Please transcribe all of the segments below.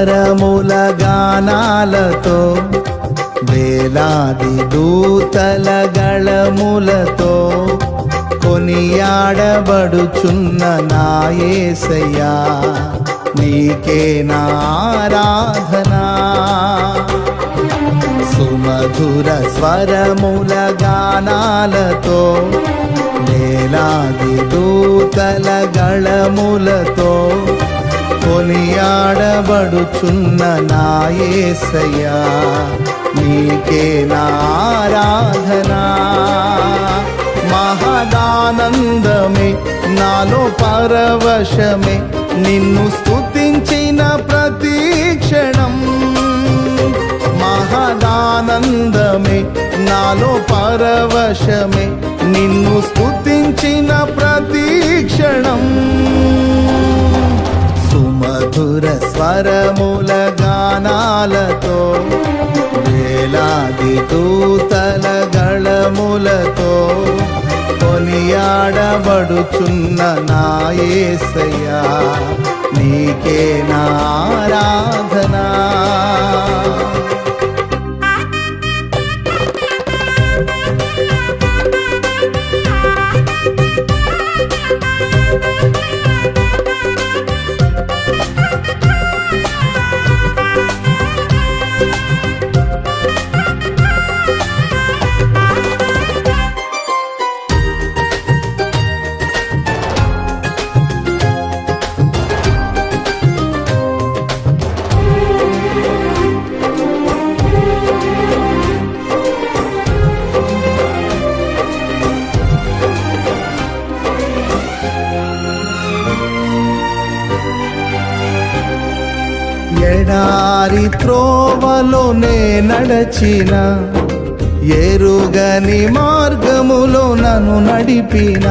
స్వరముల గానాలతో వేలాది దూతల గళములతో కొనియాడబడుచున్న నా యేసయ్యా నీకే నా ఆరాధనా. సుమధుర స్వరముల గానాలతో వేలాది దూతల గళములతో కొనియాడబడుచున్న నా యేసయ్యా నీకే నా ఆరాధనా. మహదానందమే నాలో పరవశమే నిన్ను స్తుతించిన ప్రతి క్షణం. మహదానందమే నాలో పరవశమే నిన్ను స్తుతించిన ప్రతి క్షణం. సుమధుర స్వరముల గానాలతో వేలాది దూతల గళములతో కొనియాడబడుచున్న నా యేసయ్యా నీకే నా ఆరాధనా. ఎడారి త్రోవలోనే నడచిన ఎరుగని మార్గములో నన్ను నడిపిన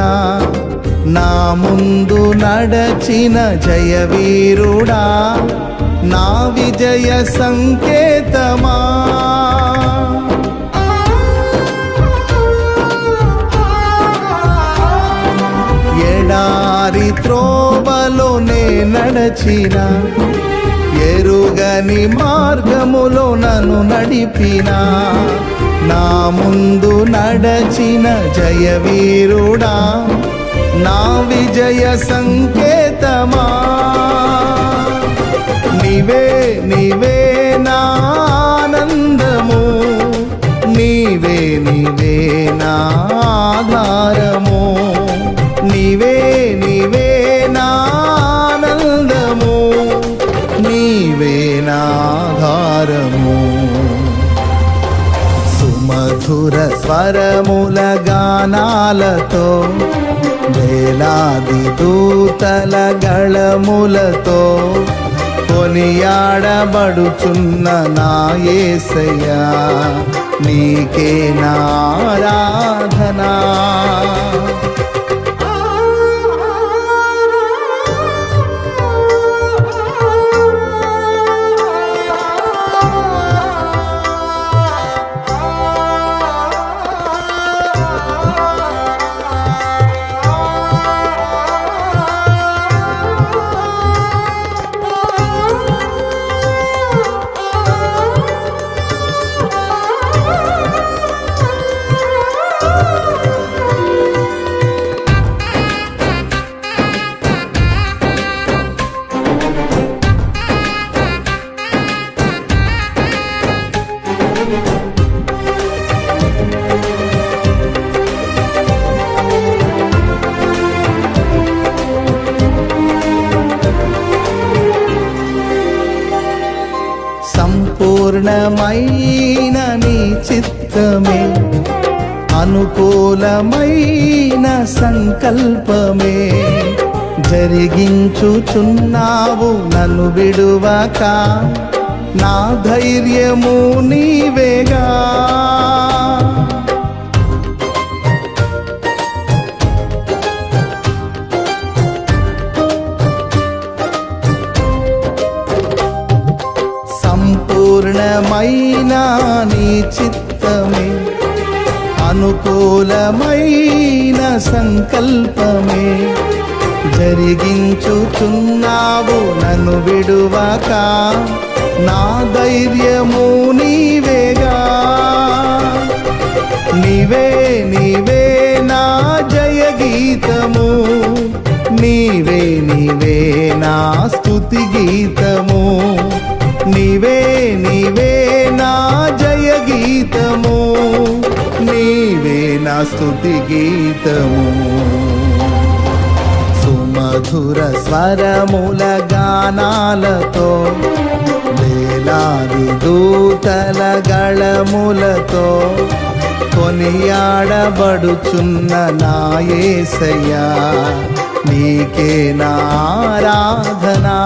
నా ముందు నడచిన జయవీరుడా నా విజయ సంకేతమా. ఎడారి త్రోవలోనే నడచిన ఎరుగని మార్గములో నన్ను నడిపిన నా ముందు నడచిన జయవీరుడా నా విజయ సంకేతమా. నీవే నీవే నా ఆనందము నీవే నీవే నా ఆధారము. నీవే నీవే నా ఆనందము నీవే నా ఆధారము. సుమధుర స్వరముల గానాలతో వేలాది దూతల గళములతో కొనియాడబడుచున్న నా యేసయ్యా నీకే నా ఆరాధనా. సంపూర్ణమైన నీ చిత్తమే అనుకూలమైన సంకల్పమే జరిగించుచున్నావు నన్ను విడువక నా ధైర్యము నీవేగా. సంపూర్ణమైన నీ చిత్తమే అనుకూలమైన సంకల్పమే జరిగించుచున్నావు నన్ను విడువక, నా ధైర్యము నీవేగా. నీవే నీవే నా జయ గీతము, నీవే నీవే నా స్తుతి గీతము, నీవే నీవే నా జయ గీతము, నీవే నా స్తుతి గీతము. సుమధుర స్వరముల గానాలతో, వేలాది దూతల గళములతో కొనియాడబడుచున్న నా యేసయ్యా, నీకే నా ఆరాధనా.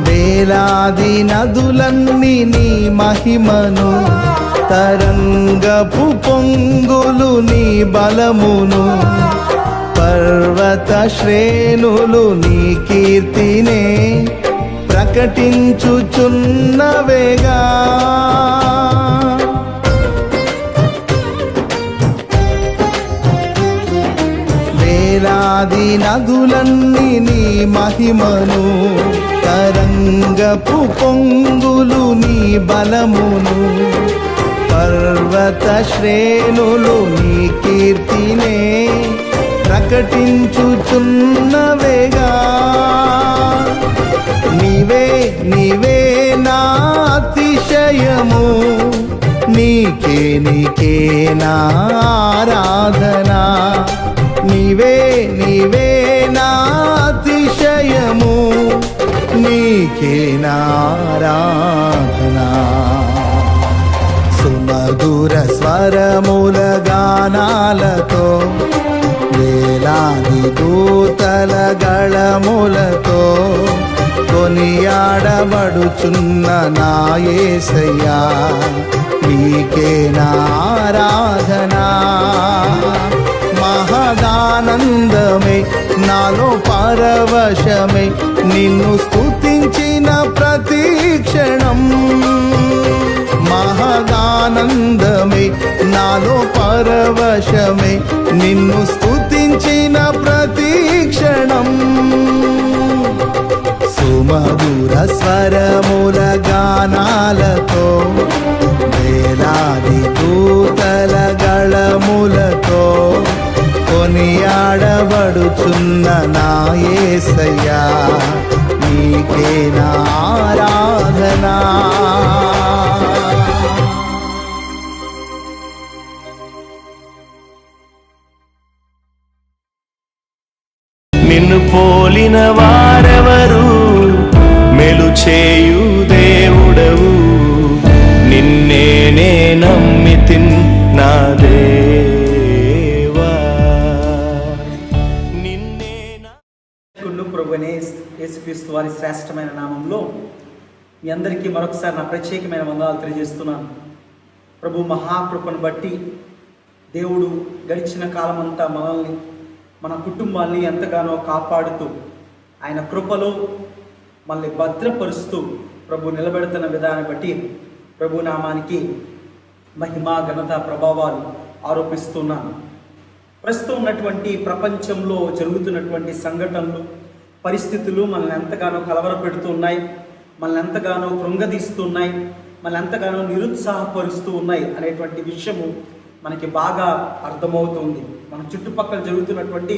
వేలాది నదులన్నీ నీ మహిమను, తరంగపు పొంగులు నీ బలమును, పర్వత శ్రేణులు నీ కీర్తినే ప్రకటించుచున్నవేగా. వేలాది నదులన్నీ నీ మహిమను, తరంగపు పొంగులు నీ బలమును, పర్వత శ్రేణులు నీ కీర్తినే ప్రకటించుచున్నవేగా. నీవే నీవే నా అతిశయము, నీకే నీకే నా ఆరాధనా. నీవే నీవే నా అతిశయము, నీకే నా ఆరాధనా. సుమధుర స్వరముల గానాలతో, వేలాది దూతల గళములతో కొనియాడబడుచున్న నా యేసయ్యా, నీకే నా ఆరాధనా. మహదానందమే నాలో పరవశమే, నిన్ను స్తుతించిన ప్రతి క్షణం. మహదానందమే నాలో పరవశమే, నిన్ను స్తుతించిన ప్రతి క్షణం. సుమధుర స్వరముల గానాలతో, వేలాది దూతల గళములతో కొనియాడబడుచున్న నా యేసయ్యా, నీకే నా ఆరాధనా. నిన్ను పోలిన వారెవరు, మెలు చేయు దేవుడవు, నిన్నే నమ్మితిన్ నా దేవా. ప్రభువైన యేసుక్రీస్తు వారి శ్రేష్టమైన నామంలో మీ అందరికీ మరొకసారి నా ప్రత్యేకమైన వందనాలు తెలియజేస్తున్నాను. ప్రభు మహాకృపను బట్టి దేవుడు గడిచిన కాలమంతా మనల్ని, మన కుటుంబాన్ని ఎంతగానో కాపాడుతూ, ఆయన కృపలో మనల్ని భద్రపరుస్తూ ప్రభు నిలబెడుతున్న విధానాన్ని బట్టి ప్రభు నామానికి మహిమ ఘనత ప్రభావాలు ఆరోపిస్తున్నాను. ప్రస్తుతం ఉన్నటువంటి ప్రపంచంలో జరుగుతున్నటువంటి సంఘటనలు, పరిస్థితులు మనల్ని ఎంతగానో కలవరపెడుతూ ఉన్నాయి, మనల్ని ఎంతగానో కృంగదీస్తున్నాయి, మనల్ని ఎంతగానో నిరుత్సాహపరుస్తూ ఉన్నాయి అనేటువంటి విషయము మనకి బాగా అర్థమవుతుంది. మన చుట్టుపక్కల జరుగుతున్నటువంటి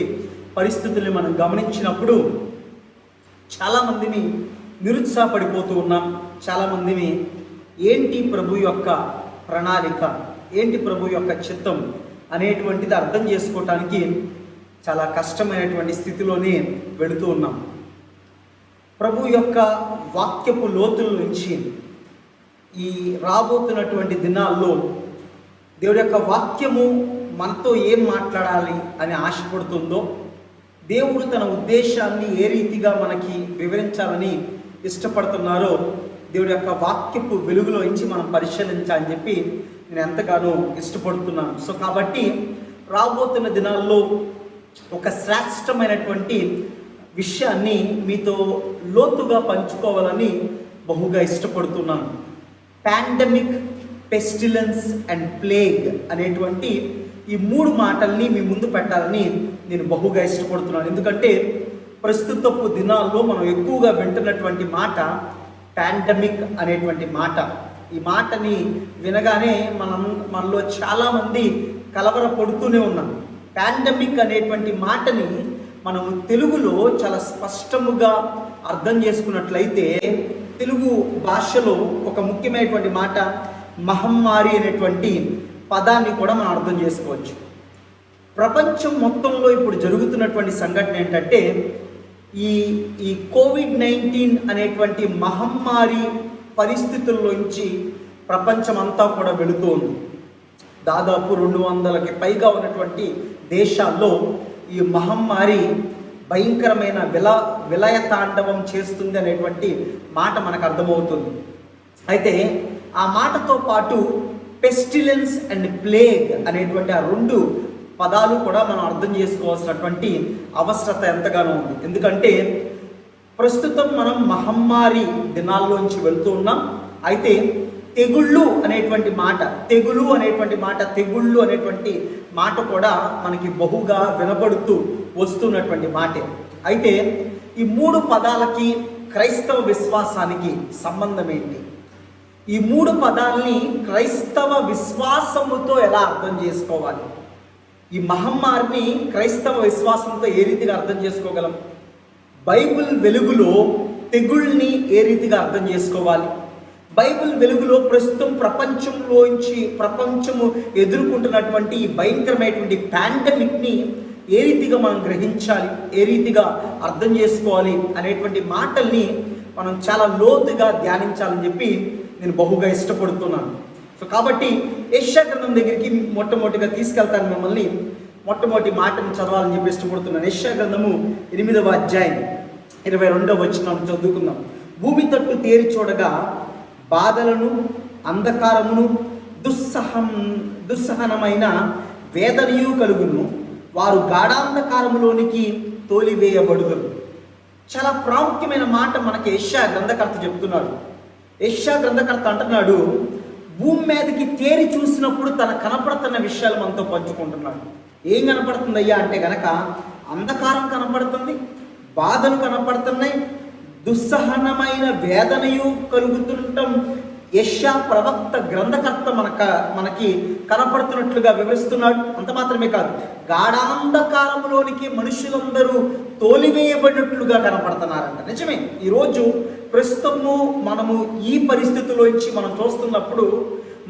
పరిస్థితుల్ని మనం గమనించినప్పుడు చాలామందిని నిరుత్సాహపడిపోతూ ఉన్నాం. చాలామందిని ఏంటి ప్రభు యొక్క ప్రణాళిక, ఏంటి ప్రభు యొక్క చిత్తం అనేటువంటిది అర్థం చేసుకోవటానికి చాలా కష్టమైనటువంటి స్థితిలోనే వెళుతూ ఉన్నాం. ప్రభు యొక్క వాక్యపు లోతుల నుంచి ఈ రాబోతున్నటువంటి దినాల్లో దేవుడి యొక్క వాక్యము మనతో ఏం మాట్లాడాలి అని ఆశపడుతుందో, దేవుడు తన ఉద్దేశాన్ని ఏ రీతిగా మనకి వివరించాలని ఇష్టపడుతున్నారో దేవుడి యొక్క వాక్యపు వెలుగులో నుంచి మనం పరిశీలించాలని చెప్పి నేను ఎంతగానో ఇష్టపడుతున్నాను. సో కాబట్టి రాబోతున్న దినాల్లో ఒక శ్రేష్టమైనటువంటి విషయాన్ని మీతో లోతుగా పంచుకోవాలని బహుగా ఇష్టపడుతున్నాను. పాండమిక్, పెస్టిలెన్స్ అండ్ ప్లేగ్ అనేటువంటి ఈ 3 మాటల్ని మీ ముందు పెట్టాలని నేను బహుగా ఇష్టపడుతున్నాను. ఎందుకంటే ప్రస్తుతపు దినాల్లో మనం ఎక్కువగా వింటున్నటువంటి మాట పాండమిక్ అనేటువంటి మాట. ఈ మాటని వినగానే మనలో చాలామంది కలవరపడుతూనే ఉన్నాం. పాండమిక్ అనేటువంటి మాటని మనం తెలుగులో చాలా స్పష్టముగా అర్థం చేసుకున్నట్లయితే తెలుగు భాషలో ఒక ముఖ్యమైనటువంటి మాట మహమ్మారి అనేటువంటి పదాన్ని కూడా మనం అర్థం చేసుకోవచ్చు. ప్రపంచం మొత్తంలో ఇప్పుడు జరుగుతున్నటువంటి సంఘటన ఏంటంటే ఈ కోవిడ్-19 అనేటువంటి మహమ్మారి పరిస్థితుల్లోంచి ప్రపంచం అంతా కూడా వెళుతోంది. దాదాపు 200కి పైగా ఉన్నటువంటి దేశాల్లో ఈ మహమ్మారి భయంకరమైన విలయతాండవం చేస్తుంది అనేటువంటి మాట మనకు అర్థమవుతుంది. అయితే ఆ మాటతో పాటు పెస్టిలెన్స్ అండ్ ప్లేగ్ అనేటువంటి ఆ 2 పదాలు కూడా మనం అర్థం చేసుకోవాల్సినటువంటి అవసరత ఎంతగానో ఉంది. ఎందుకంటే ప్రస్తుతం మనం మహమ్మారి దినాల్లోంచి వెళ్తూ ఉన్నాం. అయితే తెగుళ్ళు అనేటువంటి మాట, తెగుళ్ళు అనేటువంటి మాట కూడా మనకి బహుగా వినబడుతూ వస్తున్నటువంటి మాటే. అయితే ఈ 3 పదాలకి క్రైస్తవ విశ్వాసానికి సంబంధం ఏంటి? ఈ 3 పదాలని క్రైస్తవ విశ్వాసముతో ఎలా అర్థం చేసుకోవాలి? ఈ మహమ్మారిని క్రైస్తవ విశ్వాసంతో ఏ రీతిగా అర్థం చేసుకోగలం? బైబిల్ వెలుగులో తెగుళ్ళని ఏ రీతిగా అర్థం చేసుకోవాలి? బైబిల్ వెలుగులో ప్రస్తుతం ప్రపంచము ఎదుర్కొంటున్నటువంటి ఈ భయంకరమైనటువంటి పాండమిక్ని ఏ రీతిగా మనం గ్రహించాలి, ఏ రీతిగా అర్థం చేసుకోవాలి అనేటువంటి మాటల్ని మనం చాలా లోతుగా ధ్యానించాలని చెప్పి నేను బహుగా ఇష్టపడుతున్నాను. సో కాబట్టి యెషయా గ్రంథం దగ్గరికి మొట్టమొదటిగా తీసుకెళ్తాను మిమ్మల్ని. మొట్టమొదటి మాటను చదవాలని చెప్పి ఇష్టపడుతున్నాను. యెషయా గ్రంథము 8వ అధ్యాయం 22వ వచనం చదువుకుందాం. భూమి తట్టు తేరి చూడగా బాధలను, అంధకారమును, దుస్సహనమైన వేదనయు కలుగును, వారు గాఢాంధకారములోనికి తోలివేయబడుదురు. చాలా ప్రాముఖ్యమైన మాట మనకి యెషయా గ్రంథకర్త చెప్తున్నాడు. యెషయా గ్రంథకర్త అంటున్నాడు, భూమి మీదకి తేరి చూసినప్పుడు తన కనపడుతున్న విషయాలు మనతో పంచుకుంటున్నాడు. ఏం కనపడుతుంది అయ్యా అంటే గనక అంధకారం కనపడుతుంది, బాధలు కనపడుతున్నాయి, దుస్సహనమైన వేదనయు కలుగుతుండటం యెషయా ప్రవక్త గ్రంథకర్త మనకి కనపడుతున్నట్లుగా వివరిస్తున్నాడు. అంత మాత్రమే కాదు, గాఢాంధకారంలోనికి మనుషులందరూ తోలివేయబడినట్లుగా కనపడుతున్నారంట. నిజమే, ఈరోజు ప్రస్తుతము మనము ఈ పరిస్థితుల్లోంచి మనం చూస్తున్నప్పుడు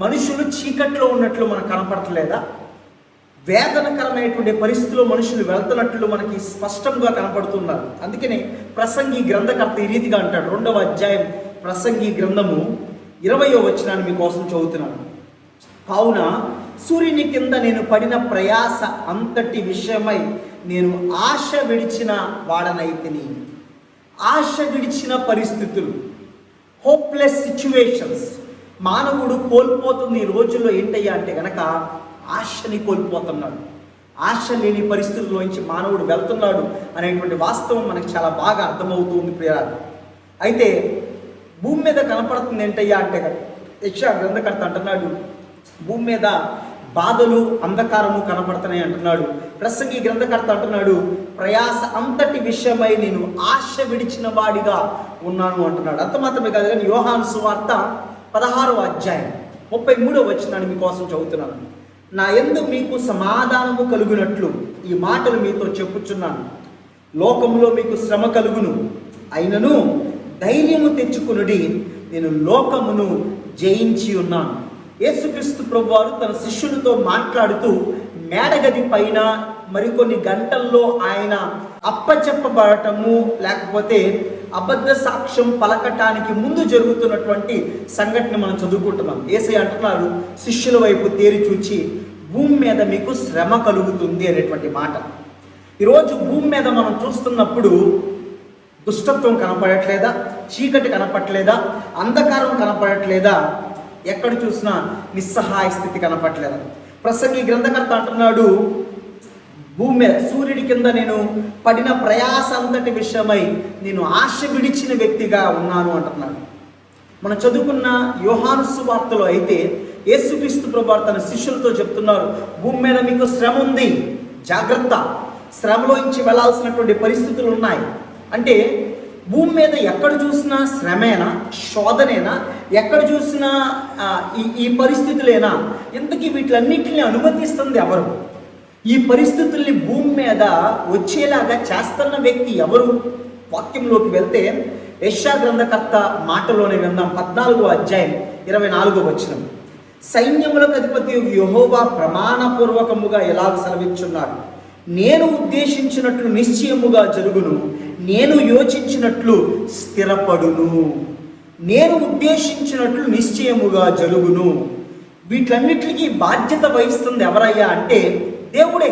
మనుషులు చీకట్లో ఉన్నట్లు మనకు కనపడట్లేదా? వేదనకరమైనటువంటి పరిస్థితుల్లో మనుషులు వెళ్తున్నట్లు మనకి స్పష్టంగా కనపడుతున్నారు. అందుకనే ప్రసంగి గ్రంథకర్త ఈ రీతిగా అంటాడు. 2వ అధ్యాయం ప్రసంగి గ్రంథము 20వ వచనాన్ని మీకోసం చదువుతున్నాను. కావున సూర్యుని కింద నేను పడిన ప్రయాస అంతటి విషయమై నేను ఆశ విడిచిన వాడనైతిని. ఆశ విడిచిన పరిస్థితులు, హోప్లెస్ సిచ్యువేషన్స్ మానవుడు కోల్పోతున్న ఈ రోజుల్లో ఏంటయ్యా అంటే గనక ఆశని కోల్పోతున్నాడు. ఆశ లేని పరిస్థితుల్లోంచి మానవుడు వెళ్తున్నాడు అనేటువంటి వాస్తవం మనకి చాలా బాగా అర్థమవుతుంది ప్రియులారా. అయితే భూమి మీద కనపడుతుంది ఏంటయ్యా అంటే యెషయా గ్రంథకర్త అంటున్నాడు, భూమి మీద బాధలు, అంధకారము కనపడుతున్నాయి అంటున్నాడు. ప్రసంగి గ్రంథకర్త అంటున్నాడు, ప్రయాస అంతటి విషయమై నేను ఆశ విడిచిన వాడిగా ఉన్నాను అంటున్నాడు. అంత మాత్రమే కాదు కానీ యోహాను సువార్త 16వ అధ్యాయం 33వ వచనాన్ని మీకోసం చదువుతున్నాను. నా యందు మీకు సమాధానము కలుగునట్లు ఈ మాటలు మీతో చెప్పుచున్నాను. లోకములో మీకు శ్రమ కలుగును, అయినను ధైర్యము తెచ్చుకునుడి, నేను లోకమును జయించి ఉన్నాను. యేసుక్రీస్తు ప్రభువారు తన శిష్యులతో మాట్లాడుతూ మేడగది పైన మరికొన్ని గంటల్లో ఆయన అప్పచెప్పబడటము లేకపోతే అబద్ధ సాక్ష్యం పలకటానికి ముందు జరుగుతున్నటువంటి సంఘటన మనం చదువుకుంటున్నాం. యేసయ్య అంటున్నారు, శిష్యుల వైపు తేరి చూచి భూమి మీద మీకు శ్రమ కలుగుతుంది అనేటువంటి మాట. ఈరోజు భూమి మీద మనం చూస్తున్నప్పుడు దుష్టత్వం కనపడట్లేదా? చీకటి కనపడట్లేదా? అంధకారం కనపడట్లేదా? ఎక్కడ చూసినా నిస్సహాయ స్థితి కనపడట్లేదా? ప్రసంగి గ్రంథకర్త అంటున్నాడు, భూమి మీద సూర్యుడి కింద నేను పడిన ప్రయాస అంతటి విషయమై నేను ఆశ విడిచిన వ్యక్తిగా ఉన్నాను అంటున్నాడు. మనం చదువుకున్న యోహాను సువార్తలో అయితే యేసుక్రీస్తు ప్రభువారు తన శిష్యులతో చెప్తున్నారు, భూమి మీద మీకు శ్రమ ఉంది, జాగ్రత్త, శ్రమలోంచి వెళ్ళాల్సినటువంటి పరిస్థితులు ఉన్నాయి. అంటే భూమి మీద ఎక్కడ చూసినా శ్రమేనా, శోధనేనా, ఎక్కడ చూసినా ఈ పరిస్థితులేనా? ఇంతకీ వీటిలన్నింటినీ అనుమతిస్తుంది ఎవరు? ఈ పరిస్థితుల్ని భూమి మీద వచ్చేలాగా చేస్తున్న వ్యక్తి ఎవరు? వాక్యంలోకి వెళ్తే యెషయా గ్రంథకర్త మాటలోనే విందాం. 14వ అధ్యాయం 24వ వచనం. సైన్యములకు అధిపతి యెహోవా ప్రమాణపూర్వకముగా ఎలాగ సెలవిచ్చున్నాడు, నేను ఉద్దేశించినట్లు నిశ్చయముగా జరుగును, నేను యోచించినట్లు స్థిరపడును. నేను ఉద్దేశించినట్లు నిశ్చయముగా జరుగును. వీటన్నిటికీ బాధ్యత వహిస్తుంది ఎవరయ్యా అంటే దేవుడే.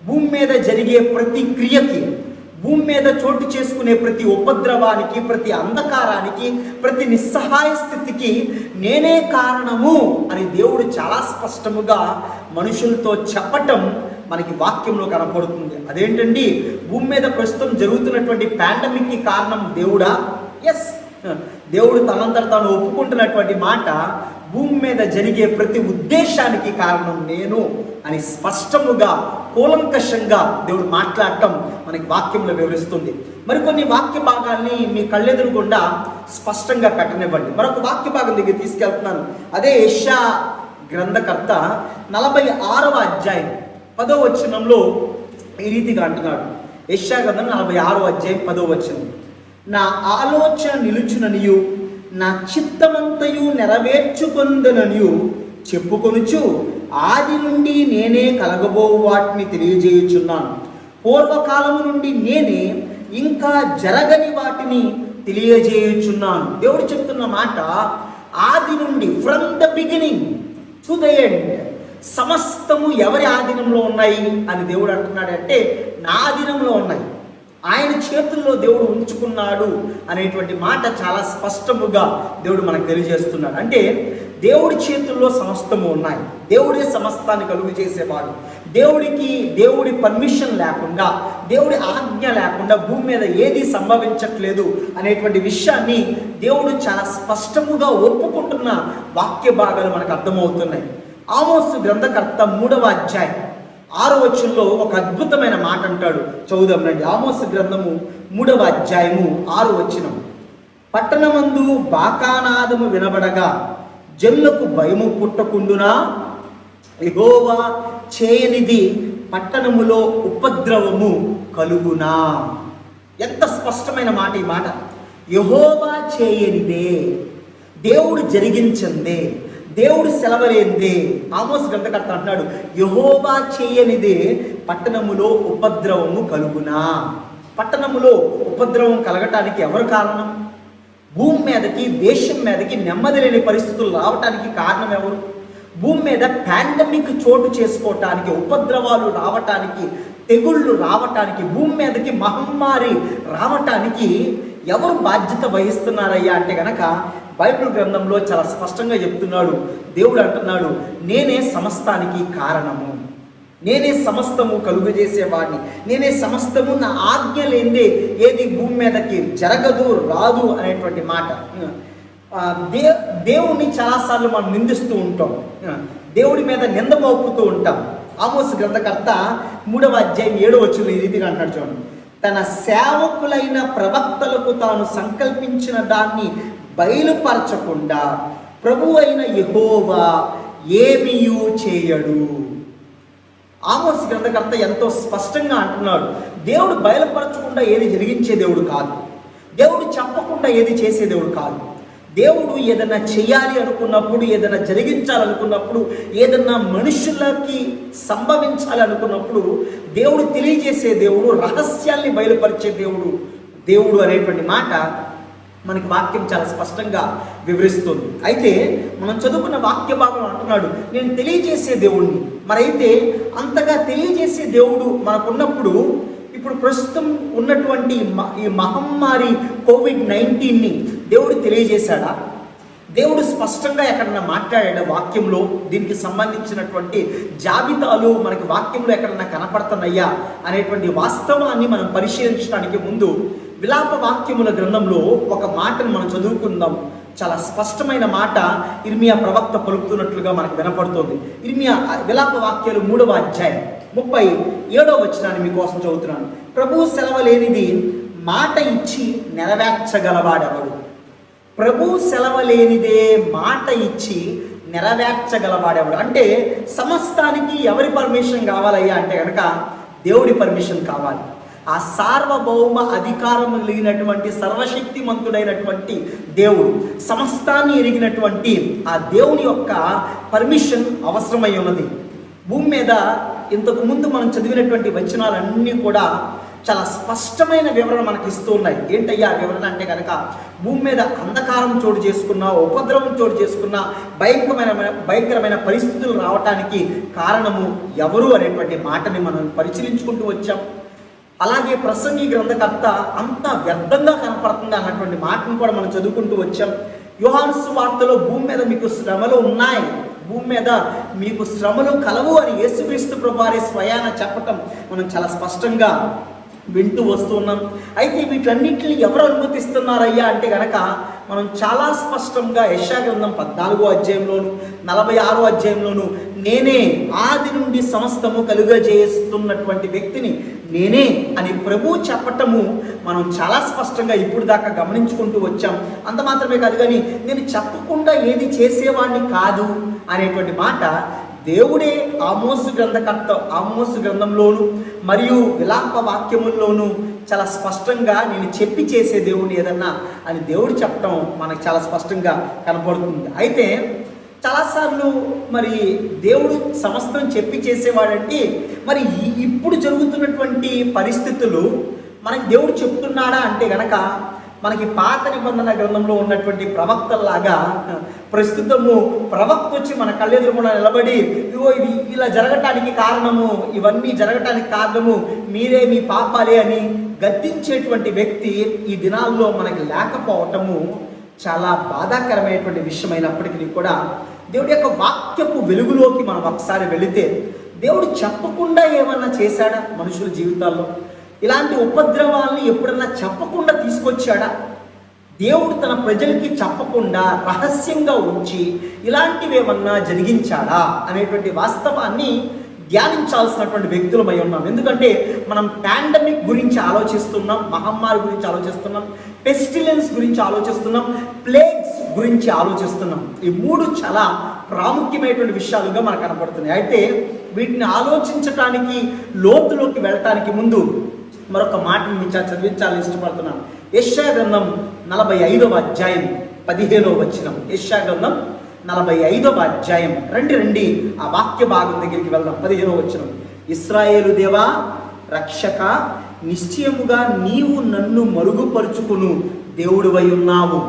భూమి మీద జరిగే ప్రతి క్రియకి, భూమి మీద చోటు చేసుకునే ప్రతి ఉపద్రవానికి, ప్రతి అంధకారానికి, ప్రతి నిస్సహాయ స్థితికి నేనే కారణము అని దేవుడు చాలా స్పష్టముగా మనుషులతో చెప్పటం మనకి వాక్యంలో కనపడుతుంది. అదేంటండి, భూమి మీద ప్రస్తుతం జరుగుతున్నటువంటి పాండమిక్కి కారణం దేవుడా? ఎస్, దేవుడు తనంతట తాను ఒప్పుకుంటున్నటువంటి మాట, భూమి మీద జరిగే ప్రతి ఉద్దేశానికి కారణం నేను అని స్పష్టముగా కూలంకషంగా దేవుడు మాట్లాడటం మనకి వాక్యంలో వివరిస్తుంది. మరికొన్ని వాక్య భాగాల్ని మీ కళ్ళెదురుగుండా స్పష్టంగా పెట్టనివ్వండి. మరొక వాక్య భాగం దగ్గర తీసుకెళ్తున్నాను. అదే యెషయా గ్రంథకర్త 46వ అధ్యాయం 10వ వచనంలో ఈ రీతిగా అంటున్నాడు. యెషయా గ్రంథం 46వ అధ్యాయం 10వ వచనం. నా ఆలోచన నిలుచుననియు నా చిత్తమంతయు నెరవేర్చుకొందననియు చెప్పుకొనుచు ఆది నుండి నేనే కలగబో వాటిని తెలియజేయుచున్నాను. పూర్వకాలము నుండి నేనే ఇంకా జరగని వాటిని తెలియజేయుచున్నాను. దేవుడు చెప్తున్న మాట, ఆది నుండి, from the beginning to the end, సమస్తము ఎవరి ఆధీనంలో ఉన్నాయి అని దేవుడు అంటున్నాడు అంటే నా ఆధీనంలో ఉన్నాయి, ఆయన చేతుల్లో దేవుడు ఉంచుకున్నాడు అనేటువంటి మాట చాలా స్పష్టముగా దేవుడు మనకు తెలియజేస్తున్నాడు. అంటే దేవుడి చేతుల్లో సమస్తము ఉన్నాయి, దేవుడే సమస్తాన్ని కలుగు చేసేవాడు. దేవుడి పర్మిషన్ లేకుండా, దేవుడి ఆజ్ఞ లేకుండా భూమి మీద ఏది సంభవించట్లేదు అనేటువంటి విషయాన్ని దేవుడు చాలా స్పష్టముగా ఒప్పుకుంటున్న వాక్య భాగాలు మనకు అర్థమవుతున్నాయి. ఆమోసు గ్రంథకర్త 3వ అధ్యాయం 6వ వచనంలో ఒక అద్భుతమైన మాట అంటాడు. చదువుదాం రండి. ఆమోసు గ్రంథము 3వ అధ్యాయము 6వ వచనం. పట్టణమందు బాకానాదము వినబడగా జనులకు భయము పుట్టకుండునా, యెహోవా చేయనిది పట్టణములో ఉపద్రవము కలుగునా. ఎంత స్పష్టమైన మాట ఈ మాట. యెహోవా చేయనిదే, దేవుడు జరిగించందే, దేవుడు సెలవలేందే. ఆమోస్ గ్రంథకర్త అంటున్నాడు, యెహోవా చేయనిదే పట్టణములో ఉపద్రవము కలుగునా. పట్టణములో ఉపద్రవం కలగటానికి ఎవరు కారణం? భూమి మీదకి, దేశం మీదకి నెమ్మది లేని పరిస్థితులు రావటానికి కారణం ఎవరు? భూమి మీద పాండమిక్ చోటు చేసుకోవటానికి, ఉపద్రవాలు రావటానికి, తెగుళ్ళు రావటానికి, భూమి మీదకి మహమ్మారి రావటానికి ఎవరు బాధ్యత వహిస్తున్నారయ్యా అంటే గనక బైబిల్ గ్రంథంలో చాలా స్పష్టంగా చెప్తున్నాడు. దేవుడు అంటున్నాడు, నేనే సమస్తానికి కారణము, నేనే సమస్తము కలుగు చేసేవాడిని, నేనే సమస్తము, నా ఆజ్ఞ లేనిదే ఏది భూమి మీదకి జరగదు, రాదు అనేటువంటి మాట. దేవుడిని చాలాసార్లు మనం నిందిస్తూ ఉంటాం, దేవుడి మీద నింద మోపుతూ ఉంటాం. ఆమోస్ గ్రంథకర్త 3వ అధ్యాయం 7వ వచనంలో ఈ రీతిగా అంటాడు చూడండి, తన సేవకులైన ప్రవక్తలకు తాను సంకల్పించిన దాన్ని బయలుపరచకుండా ప్రభు అయిన యెహోవా ఏమీయూ చేయడు. ఆమోస్ గ్రంథకర్త ఎంతో స్పష్టంగా అంటున్నాడు, దేవుడు బయలుపరచకుండా ఏది జరిగించే దేవుడు కాదు, దేవుడు చెప్పకుండా ఏది చేసే దేవుడు కాదు. దేవుడు ఏదైనా చేయాలి అనుకున్నప్పుడు, ఏదైనా జరిగించాలనుకున్నప్పుడు, ఏదైనా మనుషులకి సంభవించాలనుకున్నప్పుడు దేవుడు తెలియజేసే దేవుడు, రహస్యాల్ని బయలుపరిచే దేవుడు అనేటువంటి మాట మనకి వాక్యం చాలా స్పష్టంగా వివరిస్తుంది. అయితే మనం చదువుకున్న వాక్య భాగం అంటున్నాడు, నేను తెలియజేసే దేవుణ్ణి. మరైతే అంతగా తెలియజేసే దేవుడు మనకున్నప్పుడు ఇప్పుడు ప్రస్తుతం ఉన్నటువంటి ఈ మహమ్మారి కోవిడ్-19ని దేవుడు తెలియజేశాడా? దేవుడు స్పష్టంగా ఎక్కడన్నా మాట్లాడాడా వాక్యంలో? దీనికి సంబంధించినటువంటి జాబితాలు మనకి వాక్యంలో ఎక్కడన్నా కనపడుతున్నాయా అనేటువంటి వాస్తవాన్ని మనం పరిశీలించడానికి ముందు విలాప వాక్యముల గ్రంథంలో ఒక మాటను మనం చదువుకుందాం. చాలా స్పష్టమైన మాట ఇర్మియా ప్రవక్త పలుకుతున్నట్లుగా మనకు వినపడుతుంది. ఇర్మియా విలాప వాక్యాలు 3వ అధ్యాయం 37వ వచనాన్ని మీకోసం చదువుతున్నాను. ప్రభు సెలవు లేనిది మాట ఇచ్చి నెరవేర్చగలవాడెవడు? ప్రభు సెలవు లేనిదే మాట ఇచ్చి నెరవేర్చగలవాడెవడు? అంటే సమస్తానికి ఎవరి పర్మిషన్ కావాలయ్యా అంటే కనుక దేవుడి పర్మిషన్ కావాలి. ఆ సార్వభౌమ అధికారం కలిగినటువంటి సర్వశక్తిమంతుడైనటువంటి దేవుడు, సమస్తాన్ని ఎరిగినటువంటి ఆ దేవుని యొక్క పర్మిషన్ అవసరమై ఉన్నది. భూమి మీద ఇంతకు ముందు మనం చదివినటువంటి వచనాలన్నీ కూడా చాలా స్పష్టమైన వివరణ మనకి ఇస్తూ ఉన్నాయి. ఏంటయ్యా వివరణ అంటే కనుక భూమి మీద అంధకారం చోటు చేసుకున్న, ఉపద్రవం చోటు చేసుకున్న, భయంకరమైన పరిస్థితులు రావటానికి కారణము ఎవరు అనేటువంటి మాటని మనం పరిశీలించుకుంటూ వచ్చాం. అలాగే ప్రసంగి గ్రంథకర్త అంతా వ్యర్థంగా కనపడుతుంది అన్నటువంటి మాటను కూడా మనం చదువుకుంటూ వచ్చాం. యోహాను సువార్తలో భూమి మీద మీకు శ్రమలు ఉన్నాయి, భూమి మీద మీకు శ్రమలు కలవు అని యేసుక్రీస్తు ప్రభువారే స్వయాన చెప్పటం మనం చాలా స్పష్టంగా వింటూ వస్తున్నాం. అయితే వీటన్నిటిని ఎవరు అనుమతిస్తున్నారయ్యా అంటే కనుక మనం చాలా స్పష్టంగా యెషయా గ్రంథం 14వ అధ్యాయంలోను 46వ అధ్యాయంలోను నేనే ఆది నుండి సమస్తము కలుగజేస్తున్నటువంటి వ్యక్తిని నేనే అని ప్రభు చెప్పటము మనం చాలా స్పష్టంగా ఇప్పుడు దాకా గమనించుకుంటూ వచ్చాం. అంత మాత్రమే కాదు, కానీ నేను చెప్పకుండా ఏది చేసేవాడిని కాదు అనేటువంటి మాట దేవుడే ఆమోసు గ్రంథకర్త ఆమోసు గ్రంథంలోను మరియు విలాప వాక్యముల్లోనూ చాలా స్పష్టంగా నేను చెప్పి చేసే దేవుడిని ఏదన్నా అని దేవుడు చెప్పటం మనకు చాలా స్పష్టంగా కనపడుతుంది. అయితే చాలాసార్లు మరి దేవుడు సమస్తం చెప్పి చేసేవాడంటే మరి ఇప్పుడు జరుగుతున్నటువంటి పరిస్థితులు మనకి దేవుడు చెప్తున్నాడా అంటే గనక మనకి పాత నిబంధన గ్రంథంలో ఉన్నటువంటి ప్రవక్తల్లాగా ప్రస్తుతము ప్రవక్త వచ్చి మన కళ్ళెదురుగుండా నిలబడి ఇగో ఇది ఇలా జరగటానికి కారణము, ఇవన్నీ జరగటానికి కారణము మీరే, మీ పాపాలే అని గద్దించేటువంటి వ్యక్తి ఈ దినాల్లో మనకి లేకపోవటము చాలా బాధాకరమైనటువంటి విషయం అయినప్పటికీ కూడా దేవుడి యొక్క వాక్యపు వెలుగులోకి మనం ఒకసారి వెళితే దేవుడు చెప్పకుండా ఏమన్నా చేశాడా మనుషుల జీవితాల్లో? ఇలాంటి ఉపద్రవాల్ని ఎప్పుడన్నా చెప్పకుండా తీసుకొచ్చాడా? దేవుడు తన ప్రజలకి చెప్పకుండా రహస్యంగా ఉంచి ఇలాంటివి ఏమన్నా జరిగించాడా అనేటువంటి వాస్తవాన్ని ధ్యానించాల్సినటువంటి వ్యక్తులమై ఉన్నాం. ఎందుకంటే మనం పాండమిక్ గురించి ఆలోచిస్తున్నాం, మహమ్మారి గురించి ఆలోచిస్తున్నాం, పెస్టిలెన్స్ గురించి ఆలోచిస్తున్నాం, ప్లేగ్స్ గురించి ఆలోచిస్తున్నాం. ఈ 3 చాలా ప్రాముఖ్యమైనటువంటి విషయాలుగా మనకు కనపడుతున్నాయి. అయితే వీటిని ఆలోచించటానికి, లోతులోకి వెళ్ళటానికి ముందు మరొక మాటను మీకు చదివించాలని ఇష్టపడుతున్నాను. యెషయా గ్రంథం 45వ అధ్యాయం 15వ వచనం. యెషయా గ్రంథం 45వ అధ్యాయం రండి ఆ వాక్య భాగం దగ్గరికి వెళ్దాం. 15వ వచనం. ఇశ్రాయేలు దేవా రక్షక, నిశ్చయముగా నీవు నన్ను మరుగుపరుచుకును దేవుడివై ఉన్నావు.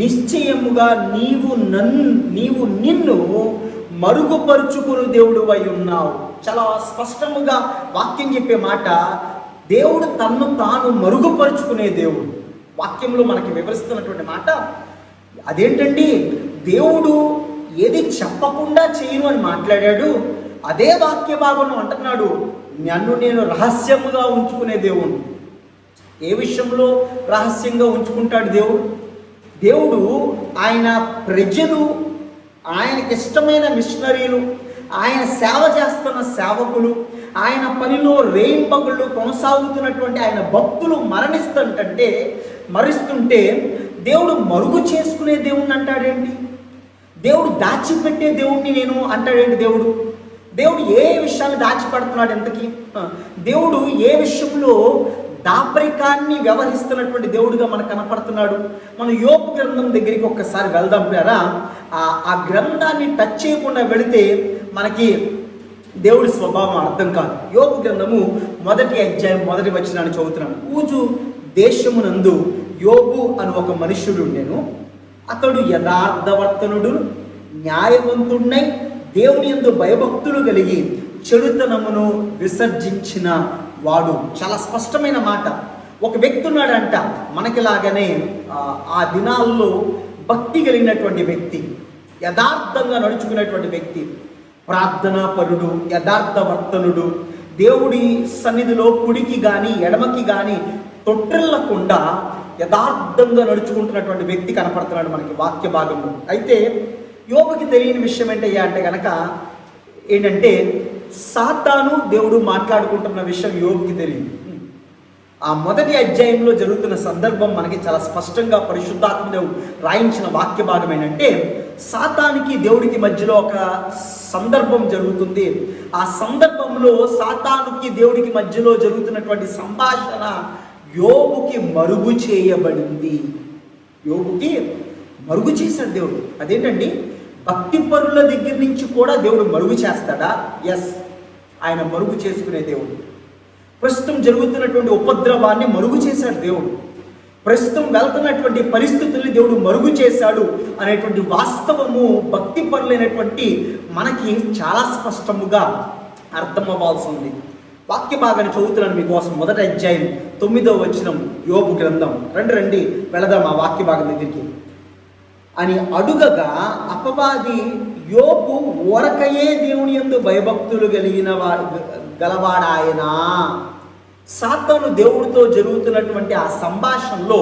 నిశ్చయముగా నీవు నిన్ను మరుగుపరుచుకును దేవుడివై ఉన్నావు. చాలా స్పష్టముగా వాక్యం చెప్పే మాట, దేవుడు తన్ను తాను మరుగుపరుచుకునే దేవుడు. వాక్యంలో మనకి వివరిస్తున్నటువంటి మాట అదేంటండి, దేవుడు ఏది చెప్పకుండా చేయను అని మాట్లాడాడు. అదే వాక్య భాగంలో అంటున్నాడు, నన్ను నేను రహస్యముగా ఉంచుకునే దేవుడు. ఏ విషయంలో రహస్యంగా ఉంచుకుంటాడు దేవుడు? దేవుడు ఆయన ప్రజలు, ఆయనకి ఇష్టమైన మిషనరీలు, ఆయన సేవ చేస్తున్న సేవకులు, ఆయన పనిలో రేయింపగుళ్ళు కొనసాగుతున్నటువంటి ఆయన భక్తులు మరిస్తుంటే దేవుడు మరుగు చేసుకునే దేవుణ్ణి అంటాడేంటి? దేవుడు దాచిపెట్టే దేవుణ్ణి నేను అంటాడేంటి? దేవుడు ఏ విషయాన్ని దాచిపెడుతున్నాడు? ఎంతకీ దేవుడు ఏ విషయంలో దాపరికాన్ని వ్యవహరిస్తున్నటువంటి దేవుడుగా మనకు కనపడుతున్నాడు? మనం యోబు గ్రంథం దగ్గరికి ఒక్కసారి వెళ్దాం కదా. ఆ గ్రంథాన్ని టచ్ చేయకుండా వెళితే మనకి దేవుడి స్వభావం అర్థం కాదు. యోబు గ్రంథము 1వ అధ్యాయం 1వ వచనాన్ని చదువుతున్నాను. ఊజు దేశమునందు యోబు అని ఒక మనుష్యుడు ఉండెను. అతడు యథార్థవర్తనుడు, న్యాయవంతుడై దేవుని యందు భయభక్తులు కలిగి చెడుతనమును విసర్జించిన వాడు. చాలా స్పష్టమైన మాట. ఒక వ్యక్తి ఉన్నాడంట మనకిలాగానే ఆ దినాల్లో భక్తి కలిగినటువంటి వ్యక్తి, యథార్థంగా నడుచుకునేటువంటి వ్యక్తి, ప్రార్థనాపరుడు, యథార్థవర్తనుడు, దేవుడి సన్నిధిలో కుడికి కానీ ఎడమకి కానీ తొట్టిల్లకుండా యథార్థంగా నడుచుకుంటున్నటువంటి వ్యక్తి కనపడుతున్నాడు మనకి వాక్య భాగంలో. అయితే యోబుకి తెలియని విషయం ఏంటయ్యా అంటే కనుక ఏంటంటే సాతాను దేవుడు మాట్లాడుకుంటున్న విషయం యోబుకి తెలియదు. ఆ మొదటి అధ్యాయంలో జరుగుతున్న సందర్భం మనకి చాలా స్పష్టంగా పరిశుద్ధాత్మ దేవుడు రాయించిన వాక్య భాగం ఏంటంటే సాతానికి దేవుడికి మధ్యలో ఒక సందర్భం జరుగుతుంది. ఆ సందర్భంలో సాతానుకి దేవుడికి మధ్యలో జరుగుతున్నటువంటి సంభాషణ యోబుకి మరుగు చేయబడింది. యోబుకి మరుగు చేశాడు దేవుడు. అదేంటండి, భక్తి పరుల దగ్గర నుంచి కూడా దేవుడు మరుగు చేస్తాడా? ఎస్, ఆయన మరుగు చేసుకునే దేవుడు. ప్రస్తుతం జరుగుతున్నటువంటి ఉపద్రవాన్ని మరుగు చేశాడు దేవుడు. ప్రస్తుతం వెళ్తున్నటువంటి పరిస్థితుల్ని దేవుడు మరుగు చేశాడు అనేటువంటి వాస్తవము భక్తి పరులైనటువంటి మనకి చాలా స్పష్టముగా అర్థమవ్వాల్సి ఉంది. వాక్య భాగాన్ని చదువుతున్నాను మీకోసం. మొదటి అధ్యాయం 9వ వచనం యోబు గ్రంథం. రండి వెళదాం ఆ వాక్య భాగం దగ్గరికి. అని అడుగగా అపవాది, యోబు ఊరకయే దేవుని యందు భయభక్తులు గలవాడాయనా. సాతాను దేవుడితో జరుగుతున్నటువంటి ఆ సంభాషణలో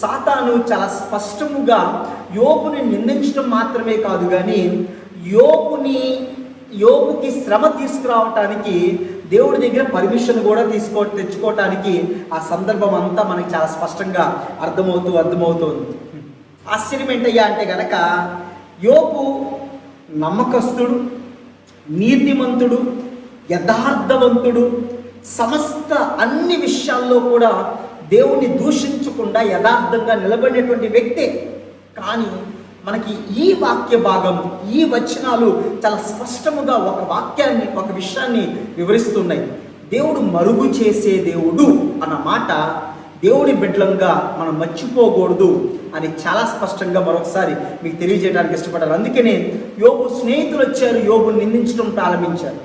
సాతాను చాలా స్పష్టముగా యోబుని నిందించడం మాత్రమే కాదు కానీ యోబుకి శ్రమ తీసుకురావటానికి దేవుడి దగ్గర పర్మిషన్ కూడా తెచ్చుకోవటానికి ఆ సందర్భం అంతా మనకి చాలా స్పష్టంగా అర్థమవుతుంది. ఆశ్చర్యం ఏంటయ్యా అంటే గనక యోబు నమ్మకస్తుడు, నీతిమంతుడు, యథార్థవంతుడు, సమస్త అన్ని విషయాల్లో కూడా దేవుణ్ణి దూషించకుండా యథార్థంగా నిలబడినటువంటి వ్యక్తే. కానీ మనకి ఈ వాక్య భాగం, ఈ వచనాలు చాలా స్పష్టముగా ఒక విషయాన్ని వివరిస్తున్నాయి. దేవుడు మరుగు చేసే దేవుడు అన్న మాట దేవుడి బిడ్డలంగా మనం మర్చిపోకూడదు అని చాలా స్పష్టంగా మరొకసారి మీకు తెలియజేయడానికి ఇష్టపడ్డారు. అందుకనే యోబు స్నేహితులు వచ్చారు, యోబుని నిందించడం ప్రారంభించారు.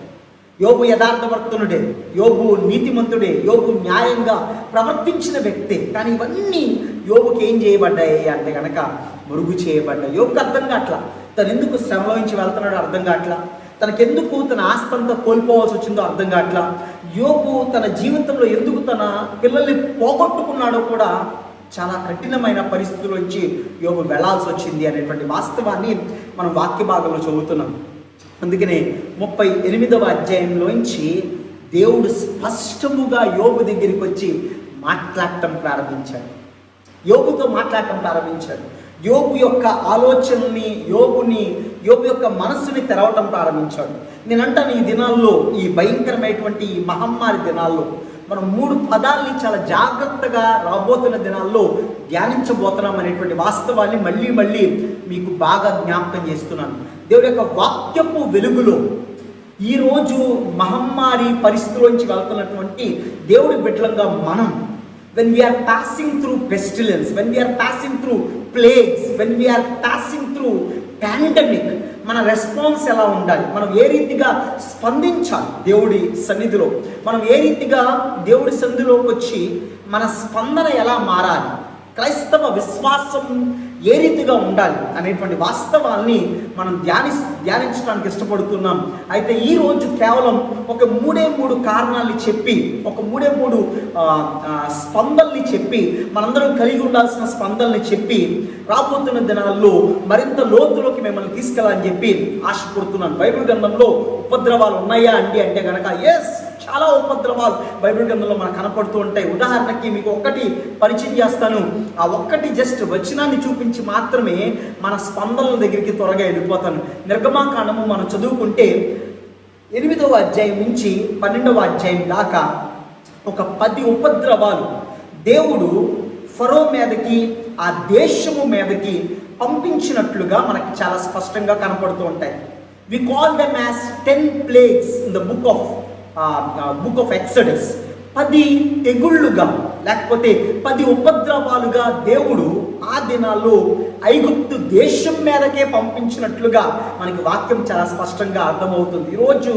యోబు యథార్థవర్తనుడే, యోబు నీతిమంతుడే, యోబు న్యాయంగా ప్రవర్తించిన వ్యక్తే. కానీ ఇవన్నీ యోబుకి ఏం చేయబడ్డాయి అంటే కనుక మరుగు చేయబడ్డాయి. యోబుకి అర్థం కావట్లా, తను ఎందుకు శ్రమలోంచి వెళ్తున్నాడో అర్థం కావట్లా, తనకెందుకు తన ఆస్తంతా కోల్పోవాల్సి వచ్చిందో అర్థం కావట్లా, యోబు తన జీవితంలో ఎందుకు తన పిల్లల్ని పోగొట్టుకున్నాడో కూడా చాలా కఠినమైన పరిస్థితుల్లోంచి యోబు వెళ్లాల్సి వచ్చింది అనేటువంటి వాస్తవాన్ని మనం వాక్య భాగంలో చదువుతున్నాం. అందుకనే 38వ అధ్యాయంలోంచి దేవుడు స్పష్టముగా యోబు దగ్గరికి వచ్చి యోబుతో మాట్లాడటం ప్రారంభించాడు. యోబు యొక్క ఆలోచనని, యోబు యొక్క మనస్సుని తెరవటం ప్రారంభించాడు. నేనంటాను ఈ దినాల్లో, ఈ భయంకరమైనటువంటి ఈ మహమ్మారి దినాల్లో మనం 3 పదాల్ని చాలా జాగ్రత్తగా రాబోతున్న దినాల్లో ధ్యానించబోతున్నాం అనేటువంటి వాస్తవాన్ని మళ్ళీ మీకు బాగా జ్ఞాపకం చేస్తున్నాను. దేవుడి యొక్క వాక్యపు వెలుగులో ఈరోజు మహమ్మారి పరిస్థితుల్లోంచి వెళ్తున్నటువంటి దేవుడి బిడ్డలంగా మనం, when we are passing through pestilence, when we are passing through plagues, when we are passing through pandemic, మన రెస్పాన్స్ ఎలా ఉండాలి, మనం ఏ రీతిగా స్పందించాలి దేవుడి సన్నిధిలో, మనం ఏ రీతిగా దేవుడి సన్నిధిలోకి వచ్చి మన స్పందన ఎలా మారాలి, క్రైస్తవ విశ్వాసం ఏ రీతిగా ఉండాలి అనేటువంటి వాస్తవాల్ని మనం ధ్యానించడానికి ఇష్టపడుతున్నాం. అయితే ఈరోజు కేవలం ఒక 3 కారణాలని చెప్పి, ఒక 3 స్పందనల్ని చెప్పి, మనందరం కలిగి ఉండాల్సిన స్పందనల్ని చెప్పి రాబోతున్న దినాల్లో మరింత లోతులోకి మిమ్మల్ని తీసుకెళ్ళాలని చెప్పి ఆశపడుతున్నాను. బైబిల్ గ్రంథంలో ఉపద్రవాలు ఉన్నాయా అండి అంటే కనుక ఎస్, చాలా ఉపద్రవాలు బైబిల్ గ్రంథంలో మనకు కనపడుతూ ఉంటాయి. ఉదాహరణకి మీకు ఒక్కటి పరిచయం చేస్తాను. ఆ ఒక్కటి జస్ట్ వచనాన్ని చూపించి మాత్రమే మన స్పందనల దగ్గరికి త్వరగా వెళ్ళిపోతాను. నిర్గమాకాండము మనం చదువుకుంటే 8వ అధ్యాయం నుంచి 12వ అధ్యాయం దాకా ఒక 10 ఉపద్రవాలు దేవుడు ఫరో మీదకి, ఆ దేశము మీదకి పంపించినట్లుగా మనకి చాలా స్పష్టంగా కనపడుతూ ఉంటాయి. We call them as 10 plagues in the book of Exodus. 10 తెగుళ్ళుగా లేకపోతే 10 ఉపద్రవాలుగా దేవుడు ఆ దినాల్లో ఐగుప్తు దేశం మీదకే పంపించినట్లుగా మనకి వాక్యం చాలా స్పష్టంగా అర్థమవుతుంది. ఈరోజు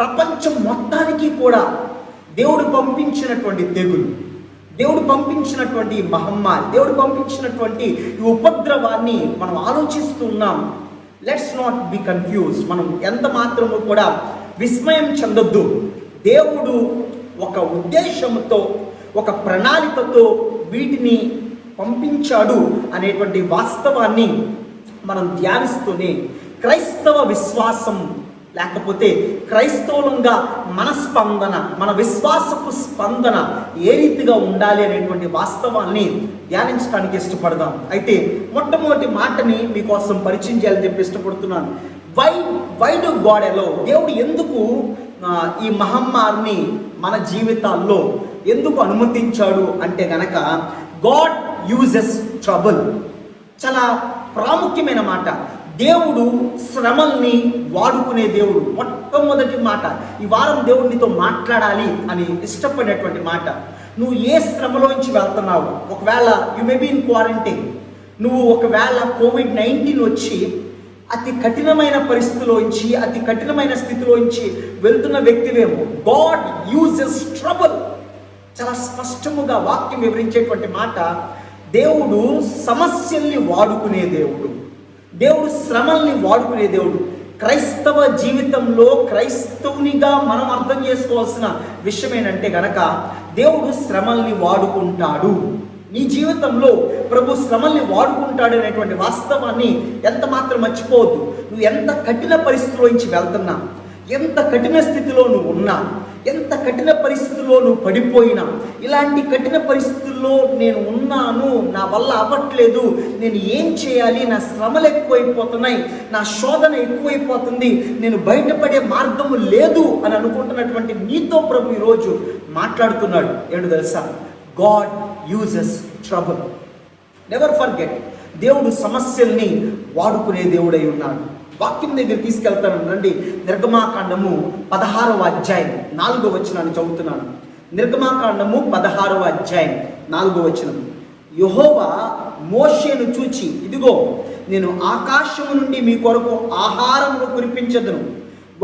ప్రపంచం మొత్తానికి కూడా దేవుడు పంపించినటువంటి తెగులు, దేవుడు పంపించినటువంటి మహమ్మారి, దేవుడు పంపించినటువంటి ఈ ఉపద్రవాన్ని మనం ఆలోచిస్తున్నాం. Let's not be confuse. మనం ఎంత మాత్రము కూడా విస్మయం చెందొద్దు. దేవుడు ఒక ఉద్దేశంతో, ఒక ప్రణాళికతో వీటిని పంపించాడు అనేటువంటి వాస్తవాన్ని మనం ధ్యానిస్తూనే క్రైస్తవ విశ్వాసం లేకపోతే క్రైస్తవులంగా మన స్పందన, మన విశ్వాసపు స్పందన ఏ రీతిగా ఉండాలి అనేటువంటి వాస్తవాన్ని ధ్యానించడానికి ఇష్టపడదాం. అయితే మొట్టమొదటి మాటని మీకోసం పరిచయం చేయాలని చెప్పి ఇష్టపడుతున్నాను. వై డు గాడ్ అలో? దేవుడు ఎందుకు ఈ మహమ్మారిని మన జీవితాల్లో ఎందుకు అనుమతించాడు అంటే గనక, గాడ్ యూజెస్ ట్రబుల్. చాలా ప్రాముఖ్యమైన మాట. దేవుడు శ్రమల్ని వాడుకునే దేవుడు. మొట్టమొదటి మాట ఈ వారం దేవుడు నీతో మాట్లాడాలి అని ఇష్టపడేటువంటి మాట. నువ్వు ఏ శ్రమలోంచి వెళ్తున్నావు? ఒకవేళ you may be in quarantine, నువ్వు ఒకవేళ COVID-19 వచ్చి అతి కఠినమైన పరిస్థితిలోంచి, అతి కఠినమైన స్థితిలోంచి వెళ్తున్న వ్యక్తివేమో. God uses trouble. చాలా స్పష్టముగా వాక్యం వివరించేటువంటి మాట. దేవుడు సమస్యల్ని వాడుకునే దేవుడు, దేవుడు శ్రమల్ని వాడుకునే దేవుడు. క్రైస్తవ జీవితంలో క్రైస్తవునిగా మనం అర్థం చేసుకోవాల్సిన విషయం ఏంటంటే గనక, దేవుడు శ్రమల్ని వాడుకుంటాడు. నీ జీవితంలో ప్రభు శ్రమల్ని వాడుకుంటాడు అనేటువంటి వాస్తవాన్ని ఎంత మాత్రం మర్చిపోవద్దు. నువ్వు ఎంత కఠిన పరిస్థితిలోంచి వెళ్తున్నా, ఎంత కఠిన స్థితిలో నువ్వు ఉన్నా, ఎంత కఠిన పరిస్థితుల్లో నువ్వు పడిపోయినా, ఇలాంటి కఠిన పరిస్థితుల్లో నేను ఉన్నాను, నా వల్ల అవ్వట్లేదు, నేను ఏం చేయాలి, నా శ్రమలు ఎక్కువైపోతున్నాయి, నా శోధన ఎక్కువైపోతుంది, నేను బయటపడే మార్గము లేదు అని అనుకుంటున్నటువంటి నీతో ప్రభు ఈరోజు మాట్లాడుతున్నాడు. ఏంటో తెలుసా? God uses trouble. Never forget, దేవుడు సమస్యల్ని వాడుకునే దేవుడై ఉన్నాడు. వాక్యం దగ్గర తీసుకెళ్తాను రండి. నిర్గమాకాండము 16వ అధ్యాయం 4వ వచనాన్ని చదువుతున్నాను. నిర్గమాకాండము 16వ అధ్యాయం 4వ వచనం. యెహోవా మోషేను చూచి, ఇదిగో నేను ఆకాశము నుండి మీ కొరకు ఆహారమును కురిపించదును,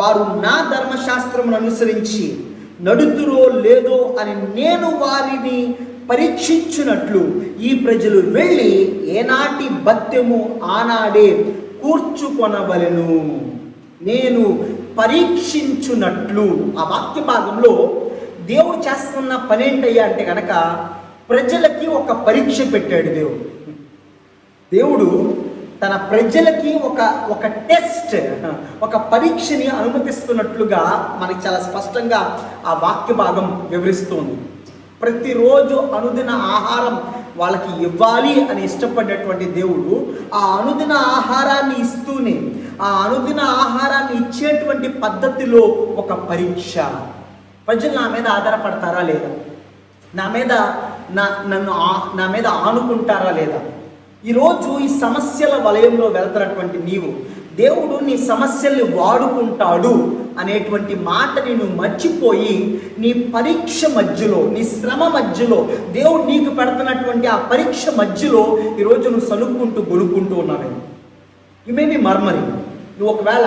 వారు నా ధర్మశాస్త్రమును అనుసరించి నడుతురో లేదో అని నేను వారిని పరీక్షించున్నట్లు ఈ ప్రజలు వెళ్ళి ఏనాటి భత్యము ఆనాడే కూర్చుకొనవలెను. నేను పరీక్షించున్నట్లు. ఆ వాక్య భాగంలో దేవుడు చేస్తున్న పని ఏంటయ్యా అంటే కనుక, ప్రజలకి ఒక పరీక్ష పెట్టాడు దేవుడు. దేవుడు తన ప్రజలకి ఒక టెస్ట్, ఒక పరీక్షని అనుమతిస్తున్నట్లుగా మనకి చాలా స్పష్టంగా ఆ వాక్య భాగం వివరిస్తుంది. ప్రతిరోజు అనుదిన ఆహారం వాళ్ళకి ఇవ్వాలి అని ఇష్టపడేటువంటి దేవుడు ఆ అనుదిన ఆహారాన్ని ఇస్తూనే, ఆ అనుదిన ఆహారాన్ని ఇచ్చేటువంటి పద్ధతిలో ఒక పరీక్ష. ప్రజలు నా మీద ఆధారపడతారా లేదా, నా మీద ఆనుకుంటారా లేదా? ఈరోజు ఈ సమస్యల వలయంలో వెళ్తున్నటువంటి నీవు, దేవుడు నీ సమస్యల్ని వాడుకుంటాడు అనేటువంటి మాటని నువ్వు మర్చిపోయి, నీ పరీక్ష మధ్యలో, నీ శ్రమ మధ్యలో, దేవుడు నీకు పెడుతున్నటువంటి ఆ పరీక్ష మధ్యలో ఈరోజు నువ్వు సనుక్కుంటూ గొనుక్కుంటూ ఉన్నావేమో. You may be murmuring. నువ్వు ఒకవేళ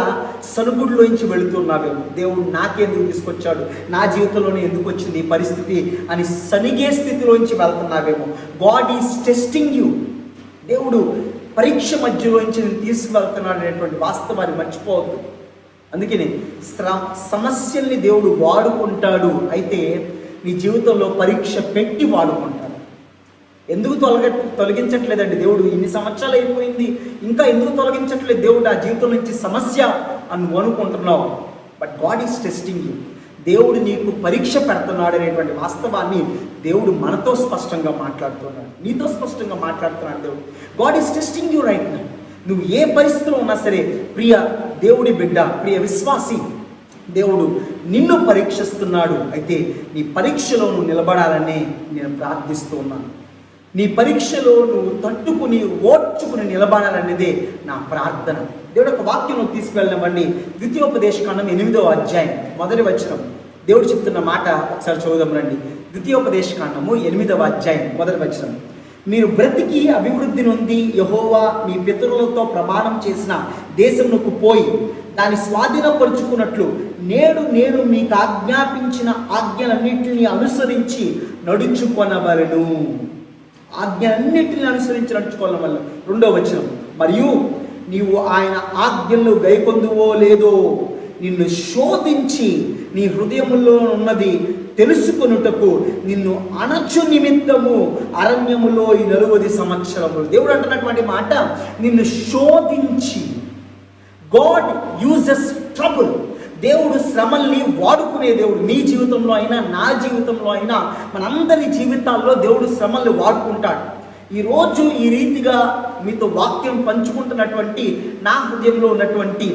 సనుగుడిలోంచి వెళుతున్నావేమో. దేవుడు నాకెందుకు తీసుకొచ్చాడు, నా జీవితంలోనే ఎందుకు వచ్చింది ఈ పరిస్థితి అని సనిగే స్థితిలోంచి వెళ్తున్నావేమో. God is testing you. దేవుడు పరీక్ష మధ్యలోంచి నేను తీసుకువెళ్తున్నాడు అనేటువంటి వాస్తవాన్ని మర్చిపోవద్దు. అందుకని సమస్యల్ని దేవుడు వాడుకుంటాడు. అయితే నీ జీవితంలో పరీక్ష పెట్టి వాడుకుంటాడు. ఎందుకు తొలగించట్లేదండి దేవుడు? ఇన్ని సంవత్సరాలు అయిపోయింది, ఇంకా ఎందుకు తొలగించట్లేదు దేవుడు ఆ జీవితం నుంచి సమస్య అని నువ్వు అనుకుంటున్నావు. But God is testing you. దేవుడు నీకు పరీక్ష పెడుతున్నాడు అనేటువంటి వాస్తవాన్ని దేవుడు మనతో స్పష్టంగా మాట్లాడుతున్నాడు, నీతో స్పష్టంగా మాట్లాడుతున్నాడు దేవుడు. God is testing you right now. నువ్వు ఏ పరిస్థితిలో ఉన్నా సరే ప్రియ దేవుడి బిడ్డ, ప్రియ విశ్వాసి, దేవుడు నిన్ను పరీక్షిస్తున్నాడు. అయితే నీ పరీక్షలో నువ్వు నిలబడాలని నేను ప్రార్థిస్తూ ఉన్నాను. నీ పరీక్షలో నువ్వు తట్టుకుని ఓర్చుకుని నిలబడాలనేదే నా ప్రార్థన. దేవుడు ఒక వాక్యం తీసుకువెళ్ళనివ్వండి. ద్వితీయోపదేశకాండం 8వ అధ్యాయం 1వ వచనం. దేవుడు చెప్తున్న మాట ఒకసారి చదువుదాం రండి. ద్వితీయోపదేశకాండము 8వ అధ్యాయం 1వ వచనం. మీరు బ్రతికి అభివృద్ధి నొంది యెహోవా మీ పితరులతో ప్రమాణం చేసిన దేశమునకు పోయి దాన్ని స్వాధీనపరుచుకున్నట్లు నేడు నేను మీకు ఆజ్ఞాపించిన ఆజ్ఞలన్నింటినీ అనుసరించి నడుచుకొనవలెను. ఆజ్ఞలన్నింటినీ అనుసరించి నడుచుకోవడం. 2వ వచనం. మరియు నీవు ఆయన ఆజ్ఞలు గైకొందువో లేదో నిన్ను శోధించి నీ హృదయములో ఉన్నది తెలుసుకొనుటకు నిన్ను అణచు నిమిత్తము అరణ్యములో ఈ 40 సంవత్సరములు. దేవుడు అంటున్నటువంటి మాట, నిన్ను శోధించి. God uses trouble. దేవుడు శ్రమల్ని వాడుకునే దేవుడు. నీ జీవితంలో అయినా, నా జీవితంలో అయినా, మనందరి జీవితాల్లో దేవుడు శ్రమల్ని వాడుకుంటాడు. ఈరోజు ఈ రీతిగా మీతో వాక్యం పంచుకుంటున్నటువంటి నా హృదయంలో ఉన్నటువంటి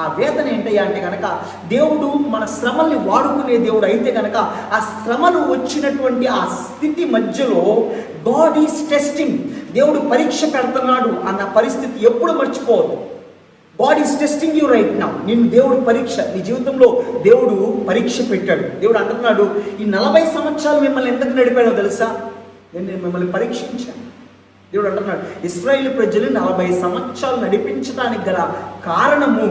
ఆ వేదన ఏంటయ్యా అంటే కనుక, దేవుడు మన శ్రమల్ని వాడుకునే దేవుడు అయితే కనుక ఆ శ్రమలు వచ్చినటువంటి ఆ స్థితి మధ్యలో గాడ్ ఈజ్ టెస్టింగ్. దేవుడు పరీక్ష పెడుతున్నాడు అన్న పరిస్థితి ఎప్పుడు మర్చిపోవద్దు. God is testing you right now. నిన్ను దేవుడు పరీక్ష, నీ జీవితంలో దేవుడు పరీక్ష పెట్టాడు. దేవుడు అంటున్నాడు, ఈ 40 సంవత్సరాలు మిమ్మల్ని ఎందుకు నడిపాడో తెలుసా? నేను మిమ్మల్ని పరీక్షించాను. దేవుడు అంటున్నాడు, ఇశ్రాయేలు ప్రజలు 40 సంవత్సరాలు నడిపించడానికి గల కారణము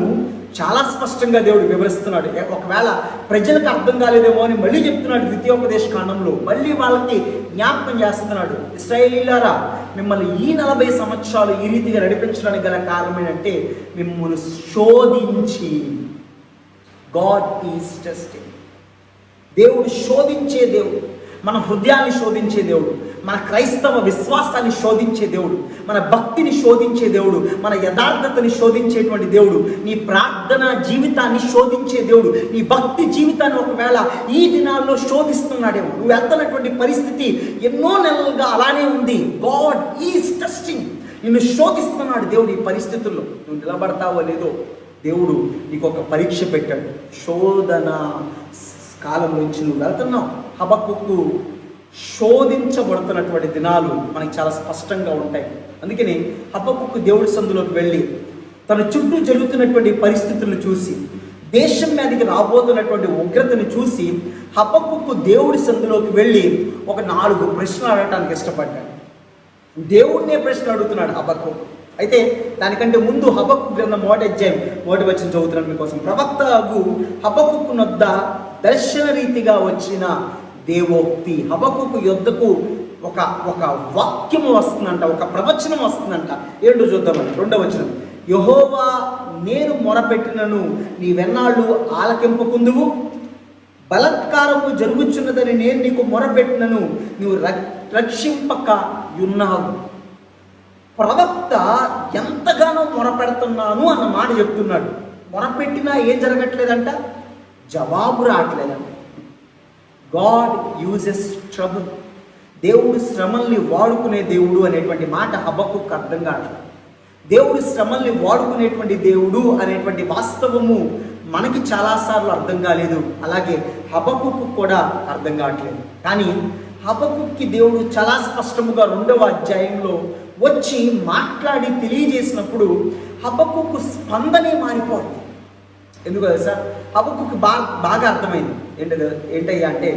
చాలా స్పష్టంగా దేవుడు వివరిస్తున్నాడు. ఒకవేళ ప్రజలకు అర్థం కాలేదేమో అని మళ్ళీ చెప్తున్నాడు ద్వితీయోపదేశకాండంలో. మళ్ళీ వాళ్ళకి జ్ఞాపకం చేస్తున్నాడు, ఇశ్రాయేలీయులారా, మిమ్మల్ని ఈ 40 సంవత్సరాలు ఈ రీతిగా నడిపించడానికి గల కారణం ఏంటంటే మిమ్మల్ని శోధించి. God is testing. దేవుడు శోధించే దేవుడు. మన హృదయాన్ని శోధించే దేవుడు, మన క్రైస్తవ విశ్వాసాన్ని శోధించే దేవుడు, మన భక్తిని శోధించే దేవుడు, మన యథార్థతని శోధించేటువంటి దేవుడు, నీ ప్రార్థన జీవితాన్ని శోధించే దేవుడు. నీ భక్తి జీవితాన్ని ఒకవేళ ఈ దినాల్లో శోధిస్తున్నాడేమో. నువ్వు వెళ్తున్నటువంటి పరిస్థితి ఎన్నో నెలలుగా అలానే ఉంది. God is testing. నిన్ను శోధిస్తున్నాడు దేవుడు. ఈ పరిస్థితుల్లో నువ్వు నిలబడతావో లేదో దేవుడు నీకు ఒక పరీక్ష పెట్టాడు. శోధన కాలం నుంచి నువ్వు వెళ్తున్నావు. హబక్కుకు శోధించబడుతున్నటువంటి దినాలు మనకి చాలా స్పష్టంగా ఉంటాయి. అందుకని హబక్కుకు దేవుడి సందులోకి వెళ్ళి తన చుట్టూ జరుగుతున్నటువంటి పరిస్థితులను చూసి, దేశం మీదకి రాబోతున్నటువంటి ఉగ్రతను చూసి హబక్కుకు దేవుడి సందులోకి వెళ్ళి ఒక 4 ప్రశ్నలు అడగటానికి ఇష్టపడ్డాడు. దేవుడినే ప్రశ్న అడుగుతున్నాడు హబక్కుకు. అయితే దానికంటే ముందు హబక్కు గ్రంథం 1వ అధ్యాయం 1వ వచనం చదువుతున్నాను మీకోసం. ప్రవక్త హబక్కుకు నొద్ద దర్శన రీతిగా వచ్చిన దేవోక్తి. హబక్కుకు యొద్దకు ఒక వాక్యము వస్తుందంట, ఒక ప్రవచనం వస్తుందంట. ఏంటో చూద్దామని. 2వ వచనం. యెహోవా, నేను మొరపెట్టినను నీవెన్నాళ్ళు ఆలకింపకుందువు, బలత్కారము జరుగుచున్నదని నేను నీకు మొరపెట్టినను నువ్వు రక్షింపక ఉన్నావు. ప్రవక్త ఎంతగానో మొరపెడుతున్నాను అన్న మాట చెప్తున్నాడు. మొరపెట్టినా ఏం జరగట్లేదంట? జవాబు రావట్లేదంట. God uses trouble. దేవుడు శ్రమల్ని వాడుకునే దేవుడు అనేటువంటి మాట హబక్కుకు అర్థం కావట్లేదు. దేవుడు శ్రమల్ని వాడుకునేటువంటి దేవుడు అనేటువంటి వాస్తవము మనకి చాలాసార్లు అర్థం కాలేదు. అలాగే హబక్కుకు కూడా అర్థం కావట్లేదు. కానీ హబక్కుకి దేవుడు చాలా స్పష్టముగా 2వ అధ్యాయంలో వచ్చి మాట్లాడి తెలియజేసినప్పుడు హబక్కుకు స్పందనే మారిపోతుంది. ఎందుకు తెలుసా? హబక్కుకు బాగా అర్థమైంది. ఏంటయ్యా అంటే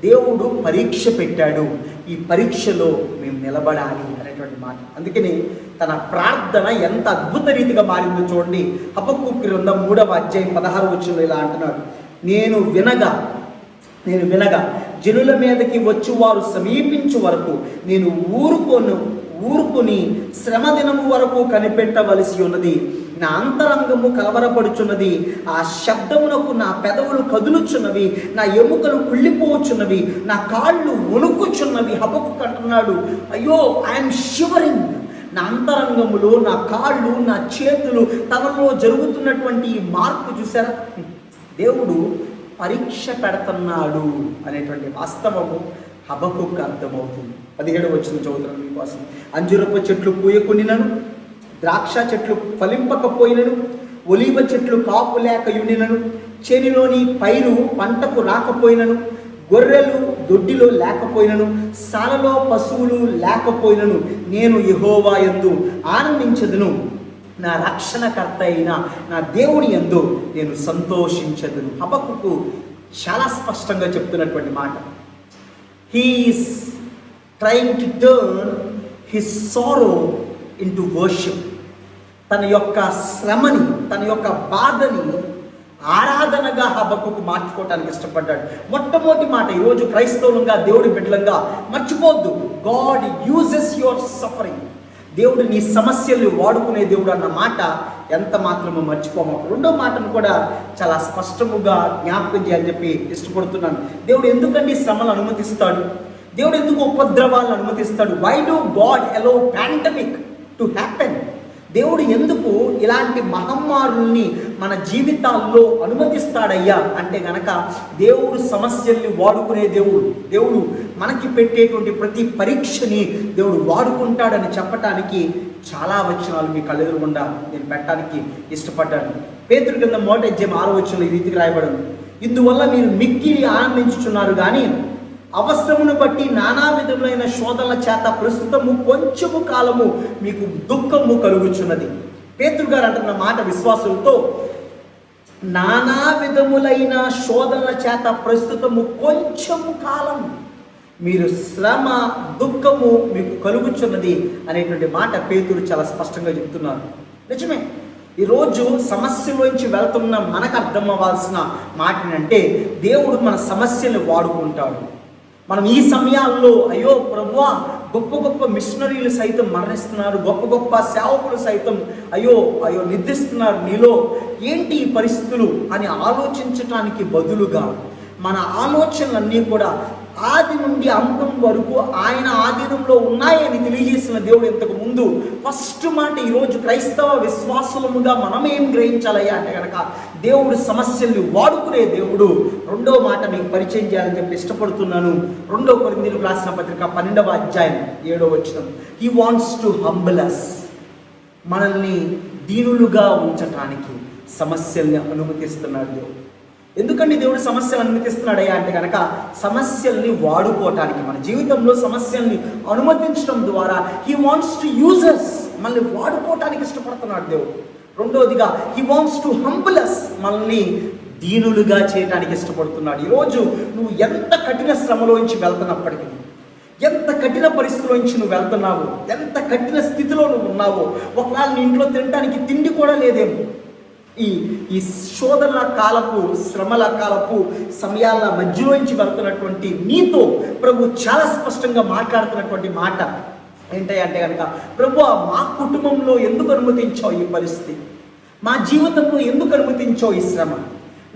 దేవుడు పరీక్ష పెట్టాడు, ఈ పరీక్షలో మేము నిలబడాలి అనేటువంటి మాట. అందుకని తన ప్రార్థన ఎంత అద్భుత రీతిగా మారిందో చూడండి. హబక్కుకు గ్రంథం 3వ అధ్యాయం 16వ వచనంలో ఇలా అంటున్నాడు, నేను వినగా జనుల మీదకి వచ్చి వారు సమీపించు వరకు నేను ఊరుకొని శ్రమ దినము వరకు కనిపెట్టవలసి ఉన్నది. నా అంతరంగము కలవరపడుచున్నది, ఆ శబ్దమునకు నా పెదవులు కదులుచున్నవి, నా ఎముకలు కుళ్ళిపోవచ్చున్నవి, నా కాళ్ళు వణుకుచున్నవి. హబక్కుకు అంటున్నాడు, అయ్యో, ఐఎమ్ షివరింగ్. నా అంతరంగములో నా కాళ్ళు, నా చేతులు, తనలో జరుగుతున్నటువంటి ఈ మార్పు చూసారా? దేవుడు పరీక్ష పెడుతున్నాడు అనేటువంటి వాస్తవము హబక్కుకు అర్థమవుతుంది. 17వ వచనం చదువుతున్నాను మీకోసం. అంజూరపు చెట్లు పూయకునినను, ద్రాక్ష చెట్లు ఫలింపకపోయినను, ఒలీవ చెట్లు కాపు లేకయుండినను, చేనిలోని పైరు పంటకు రాకపోయినను, గొర్రెలు దొడ్డిలో లేకపోయినను, సాలలో పశువులు లేకపోయినను, నేను యెహోవా యందు ఆనందించదును, నా రక్షణకర్త అయిన నా దేవుని యందు నేను సంతోషించదును. హబక్కుకు చాలా స్పష్టంగా చెప్తున్నటువంటి మాట. He is trying to turn his sorrow into worship. తన యొక్క శ్రమని, తన యొక్క బాధని ఆరాధనగా హబక్కుకు మార్చుకోవటానికి ఇష్టపడ్డాడు. మొట్టమొదటి మాట ఈరోజు క్రైస్తవులంగా, దేవుడి బిడ్డలంగా మర్చిపోద్దు, గాడ్ యూజెస్ యువర్ సఫరింగ్. దేవుడు నీ సమస్యల్ని వాడుకునే దేవుడు అన్న మాట ఎంత మాత్రమో మర్చిపోము. రెండో మాటను కూడా చాలా స్పష్టముగా జ్ఞాపకం చేయాలని చెప్పి ఇష్టపడుతున్నాను. దేవుడు ఎందుకండి శ్రమను అనుమతిస్తాడు? దేవుడు ఎందుకు ఉపద్రవాలను అనుమతిస్తాడు? Why do God allow pandemic to happen? దేవుడు ఎందుకు ఇలాంటి మహమ్మారుల్ని మన జీవితాల్లో అనుమతిస్తాడయ్యా అంటే గనక, దేవుడు సమస్యల్ని వాడుకునే దేవుడు మనకి పెట్టేటువంటి ప్రతి పరీక్షని దేవుడు వాడుకుంటాడని చెప్పటానికి చాలా వచనాలు మీ కళ్ళెదురుగుండా నేను పెట్టడానికి ఇష్టపడ్డాను. పేతురు గ్రంథం 1:6 ఈ రీతికి రాయబడింది, ఇందువల్ల మీరు మిక్కిలి ఆనందించుచున్నారు కానీ అవసరమును బట్టి నానా విధములైన శోధనల చేత ప్రస్తుతము కొంచెము కాలము మీకు దుఃఖము కలుగుచున్నది. పేతురు గారు అంటున్న మాట విశ్వాసులతో, నానా విధములైన శోధనల చేత ప్రస్తుతము కొంచెము కాలం మీరు శ్రమ, దుఃఖము మీకు కలుగుచున్నది అనేటువంటి మాట పేతురు చాలా స్పష్టంగా చెప్తున్నారు. నిజమే, ఈరోజు సమస్యలోంచి వెళ్తున్న మనకు అర్థం అవ్వాల్సిన మాట ఏంటంటే, దేవుడు మన సమస్యలు వాడుకుంటాడు. మనం ఈ సమయాల్లో అయ్యో ప్రభువా, గొప్ప గొప్ప మిషనరీలు సైతం మరణిస్తున్నారు, గొప్ప గొప్ప సేవకులు సైతం అయ్యో నిద్రిస్తున్నారు, నీలో ఏంటి ఈ పరిస్థితులు అని ఆలోచించటానికి బదులుగా మన ఆలోచనలన్నీ కూడా ఆది నుండి అంతం వరకు ఆయన ఆధీనంలో ఉన్నాయని తెలియజేసిన దేవుడు ఇంతకు ముందు ఫస్ట్ మాట ఈరోజు క్రైస్తవ విశ్వాసులముగా మనం ఏం గ్రహించాలయ్యా అంటే కనుక, దేవుడు సమస్యల్ని వాడుకునే దేవుడు. రెండో మాట మీకు పరిచయం చేయాలని చెప్పి ఇష్టపడుతున్నాను. 2 కొరింథీయులకు రాసిన పత్రిక 12:7 he wants to humble us. మనల్ని దీనులుగా ఉంచటానికి సమస్యల్ని అనుమతిస్తున్నాడు దేవుడు. ఎందుకండి దేవుడు సమస్యలు అనుమతిస్తున్నాడయ్యా అంటే కనుక, సమస్యల్ని వాడుకోవటానికి, మన జీవితంలో సమస్యల్ని అనుమతించడం ద్వారా he wants to use us, మనల్ని వాడుకోవటానికి ఇష్టపడుతున్నాడు దేవుడు. రెండోదిగా he wants to humble us, మనల్ని దీనులుగా చేయడానికి ఇష్టపడుతున్నాడు. ఈరోజు నువ్వు ఎంత కఠిన శ్రమలోంచి వెళ్తున్నప్పటికీ, ఎంత కఠిన పరిస్థితిలోంచి నువ్వు వెళ్తున్నావు, ఎంత కఠిన స్థితిలో నువ్వు ఉన్నావో, ఒకవేళ నీ ఇంట్లో తినడానికి తిండి కూడా లేదేమో, ఈ శోధనల కాలపు, శ్రమల కాలపు సమయాల మధ్యలోంచి వెళ్తున్నటువంటి నీతో ప్రభు చాలా స్పష్టంగా మాట్లాడుతున్నటువంటి మాట ఏంటంటే కనుక, ప్రభు మా కుటుంబంలో ఎందుకు అనుమతించావు ఈ పరిస్థితి, మా జీవితంలో ఎందుకు అనుమతించావు ఈ శ్రమ,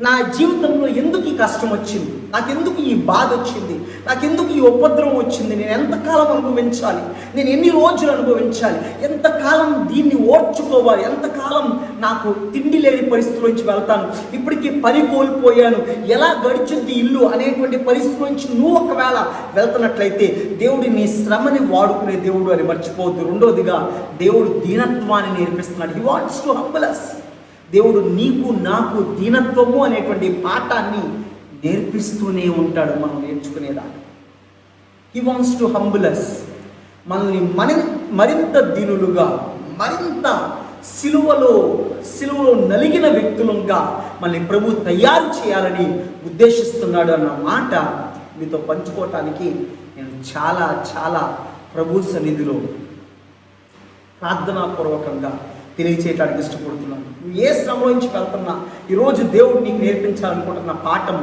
నా జీవితంలో ఎందుకు ఈ కష్టం వచ్చింది, నాకెందుకు ఈ బాధ వచ్చింది, నాకెందుకు ఈ ఉపద్రవం వచ్చింది, నేను ఎంతకాలం అనుభవించాలి, నేను ఎన్ని రోజులు అనుభవించాలి, ఎంతకాలం దీన్ని ఓర్చుకోవాలి, ఎంతకాలం నాకు తిండి లేని పరిస్థితిలోంచి వెళ్తాను, ఇప్పటికీ పని కోల్పోయాను, ఎలా గడిచింది ఇల్లు అనేటువంటి పరిస్థితిలోంచి నువ్వు ఒకవేళ వెళ్తున్నట్లయితే దేవుడు నీ శ్రమని వాడుకునే దేవుడు అని మర్చిపోవద్దు. రెండోదిగా దేవుడు దీనత్వాన్ని నేర్పిస్తున్నాడు. He wants to humble us. దేవుడు నీకు నాకు దీనత్వము అనేటువంటి పాఠాన్ని నేర్పిస్తూనే ఉంటాడు మనం నేర్చుకునేదాన్ని. He wants to humble us. మనల్ని మరింత దీనులుగా, మరింత సిలువలో నలిగిన వ్యక్తులుగా మనల్ని ప్రభు తయారు చేయాలని ఉద్దేశిస్తున్నాడు అన్న మాట మీతో పంచుకోవటానికి నేను చాలా చాలా ప్రభు సన్నిధిలో ప్రార్థనాపూర్వకంగా తెలియచేయడానికి ఇష్టపడుతున్నాను. నువ్వు ఏ శ్రమలోంచి వెళ్తున్నా ఈరోజు దేవుడు నీకు నేర్పించాలనుకుంటున్న పాఠం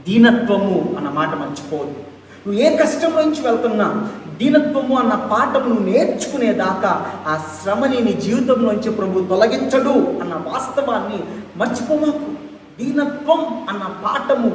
దీనత్వము అన్న మాట మర్చిపోవద్దు. నువ్వు ఏ కష్టంలోంచి వెళ్తున్నా దీనత్వము అన్న పాఠం నువ్వు నేర్చుకునేదాకా ఆ శ్రమని నీ జీవితంలోంచి ప్రభు తొలగించడు అన్న వాస్తవాన్ని మర్చిపోమాకు. దీనత్వం అన్న పాఠము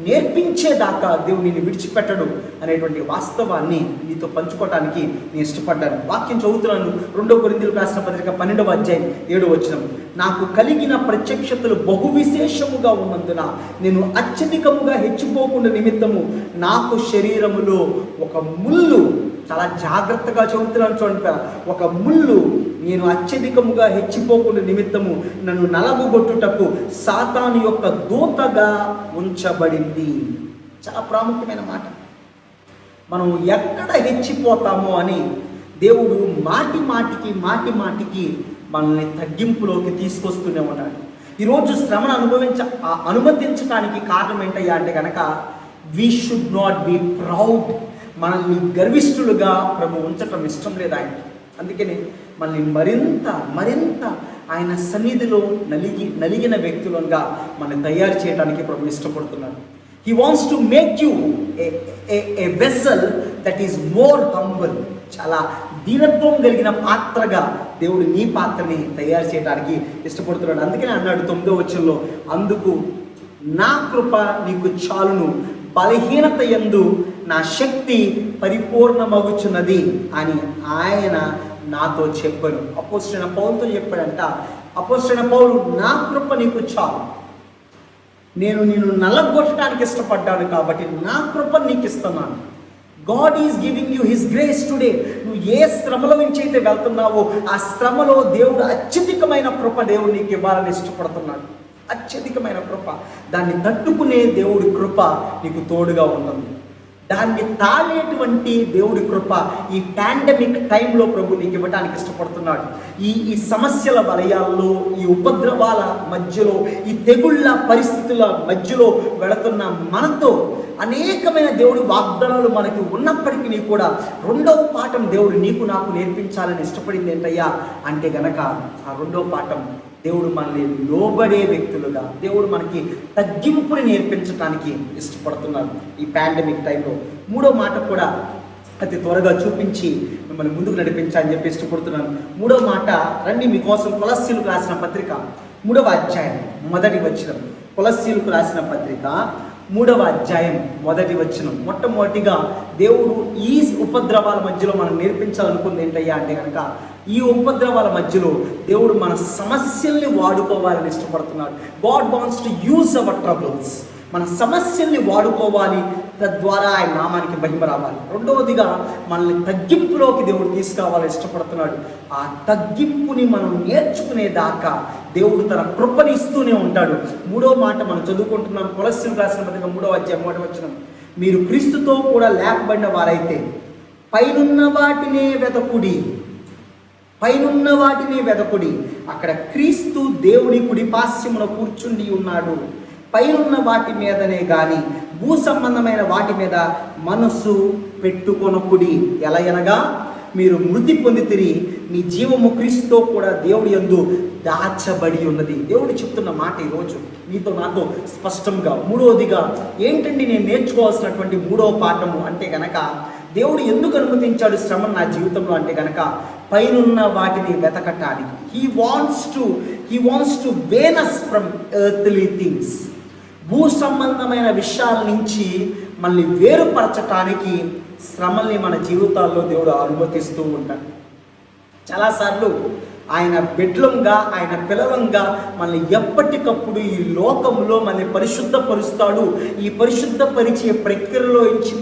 నేర్పించేదాకా దేవుడిని విడిచిపెట్టడు అనేటువంటి వాస్తవాన్ని నీతో పంచుకోవటానికి నేను ఇష్టపడ్డాను. వాక్యం చదువుతున్నాను. 2 కొరింథీయులకు రాసిన పత్రిక 12:7 నాకు కలిగిన ప్రత్యక్షతలు బహు విశేషముగా ఉన్నందున నేను అత్యధికముగా హెచ్చిపోకుండా నిమిత్తము నాకు శరీరములో ఒక ముళ్ళు, చాలా జాగ్రత్తగా చదువుతున్నాను చూడండి, ఒక ముళ్ళు నేను అత్యధికముగా హెచ్చిపోకుండా నిమిత్తము నన్ను నలగొట్టుటకు సాతాను యొక్క దూతగా ఉంచబడింది. చాలా ప్రాముఖ్యమైన మాట. మనం ఎక్కడ హెచ్చిపోతామో అని దేవుడు మాటి మాటికి మనల్ని తగ్గింపులోకి తీసుకొస్తూనే ఉంటాడు. ఈరోజు శ్రమను అనుమతించడానికి కారణం ఏంటయ్యా అంటే కనుక, we should not be proud. మనల్ని గర్విష్ఠులుగా ప్రభు ఉంచటం ఇష్టం లేదు ఆయనకి. అందుకని మనల్ని మరింత మరింత ఆయన సన్నిధిలో నలిగిన వ్యక్తులుగా మనల్ని తయారు చేయడానికి ప్రభు ఇష్టపడుతున్నాడు. He wants to make you a vessel that is more humble. చాలా దీనత్వం కలిగిన పాత్రగా దేవుడు నీ పాత్రని తయారు చేయడానికి ఇష్టపడుతున్నాడు. అందుకనే అన్నాడు 9వ వచనంలో, అందుకు నా కృప నీకు చాలును, బలహీనత యందు నా శక్తి పరిపూర్ణమగుచున్నది అని ఆయన నాతో చెప్పాను. అపోస్తలుడైన పౌలుతో చెప్పాడంట. అపోస్తలుడైన పౌలు, నా కృప నీకు చాలు, నేను నిన్ను నలగొట్టడానికి ఇష్టపడ్డాను కాబట్టి నా కృప నీకు ఇస్తున్నాను. God is giving you his grace today. నువ్వు ఏ శ్రమలో నుంచి అయితే వెళ్తున్నావో ఆ శ్రమలో దేవుడు అత్యధికమైన కృప దేవుడు నీకు ఇవ్వాలని ఇష్టపడుతున్నాడు. అత్యధికమైన కృప, దాన్ని తట్టుకునే దేవుడి కృప నీకు తోడుగా ఉంటుంది. దాన్ని తాళేటువంటి దేవుడి కృప ఈ పాండమిక్ టైంలో ప్రభు నీకు ఇవ్వడానికి ఇష్టపడుతున్నాడు. ఈ సమస్యల వలయాల్లో, ఈ ఉపద్రవాల మధ్యలో, ఈ తెగుళ్ళ పరిస్థితుల మధ్యలో వెళుతున్న మనతో అనేకమైన దేవుడి వాగ్దానాలు మనకి ఉన్నప్పటికీ కూడా 2వ పాఠం దేవుడు నీకు నాకు నేర్పించాలని ఇష్టపడింది ఏంటయ్యా అంటే గనక ఆ 2వ పాఠం దేవుడు మనల్ని లోబడే వ్యక్తులుగా, దేవుడు మనకి తగ్గింపుని నేర్పించడానికి ఇష్టపడుతున్నారు ఈ పాండమిక్ టైంలో. 3వ మాట కూడా అతి త్వరగా చూపించి మిమ్మల్ని ముందుకు నడిపించాలని చెప్పి ఇష్టపడుతున్నాను. 3వ మాట రండి, మీకోసం కొలస్సీలకు రాసిన పత్రిక 3వ అధ్యాయం 1వ వచనం. కొలస్సీలకు రాసిన పత్రిక 3వ అధ్యాయం 1వ వచనం. మొట్టమొదటిగా దేవుడు ఈ ఉపద్రవాల మధ్యలో మనం నేర్పించాలనుకుంది ఏంటయ్యా అంటే కనుక, ఈ ఉపద్రవాల మధ్యలో దేవుడు మన సమస్యల్ని వాడుకోవాలని ఇష్టపడుతున్నాడు. God wants to use our troubles. మన సమస్యల్ని వాడుకోవాలి, తద్వారా ఆయన నామానికి మహిమ రావాలి. 2వదిగా మనల్ని తగ్గింపులోకి దేవుడు తీసుకురావాలని ఇష్టపడుతున్నాడు. ఆ తగ్గింపుని మనం నేర్చుకునేదాకా దేవుడు తన కృపని ఇస్తూనే ఉంటాడు. 3వ మాట మనం చదువుకుంటున్నాం, కొలస్సీలకు రాసిన పత్రిక 3వ అధ్యాయం 1వ వచనం. మీరు క్రీస్తుతో కూడా లేపబడిన వారైతే పైనున్న వాటినే వెతకుడి, పైనున్న వాటిని వెదకుడి. అక్కడ క్రీస్తు దేవుని కుడిపార్శ్వమున కూర్చుండి ఉన్నాడు. పైనున్న వాటి మీదనే గాని భూ సంబంధమైన వాటి మీద మనసు పెట్టుకొనకుడి. ఎలా అనగా మీరు మృతి పొందితిరి, మీ జీవము క్రీస్తుతో కూడా దేవుడి యందు దాచబడి ఉన్నది. దేవుడు చెప్తున్న మాట ఈరోజు నీతో నాతో స్పష్టంగా. 3వదిగా ఏంటండి నేను నేర్చుకోవాల్సినటువంటి 3వ పాఠము అంటే గనక, దేవుడు ఎందుకు అనుమతించాడు శ్రమను నా జీవితంలో అంటే గనక, పైనున్న వాటిని వెతకటానికి. He wants to wean us from earthly things. భూ సంబంధమైన విషయాల నుంచి మనల్ని వేరుపరచటానికి శ్రమల్ని మన జీవితాల్లో దేవుడు అనుమతిస్తూ ఉంటాడు. చాలాసార్లు ఆయన బిడ్డలంగా, ఆయన పిల్లలంగా మనల్ని ఎప్పటికప్పుడు ఈ లోకంలో మనల్ని పరిశుద్ధపరుస్తాడు. ఈ పరిశుద్ధపరిచే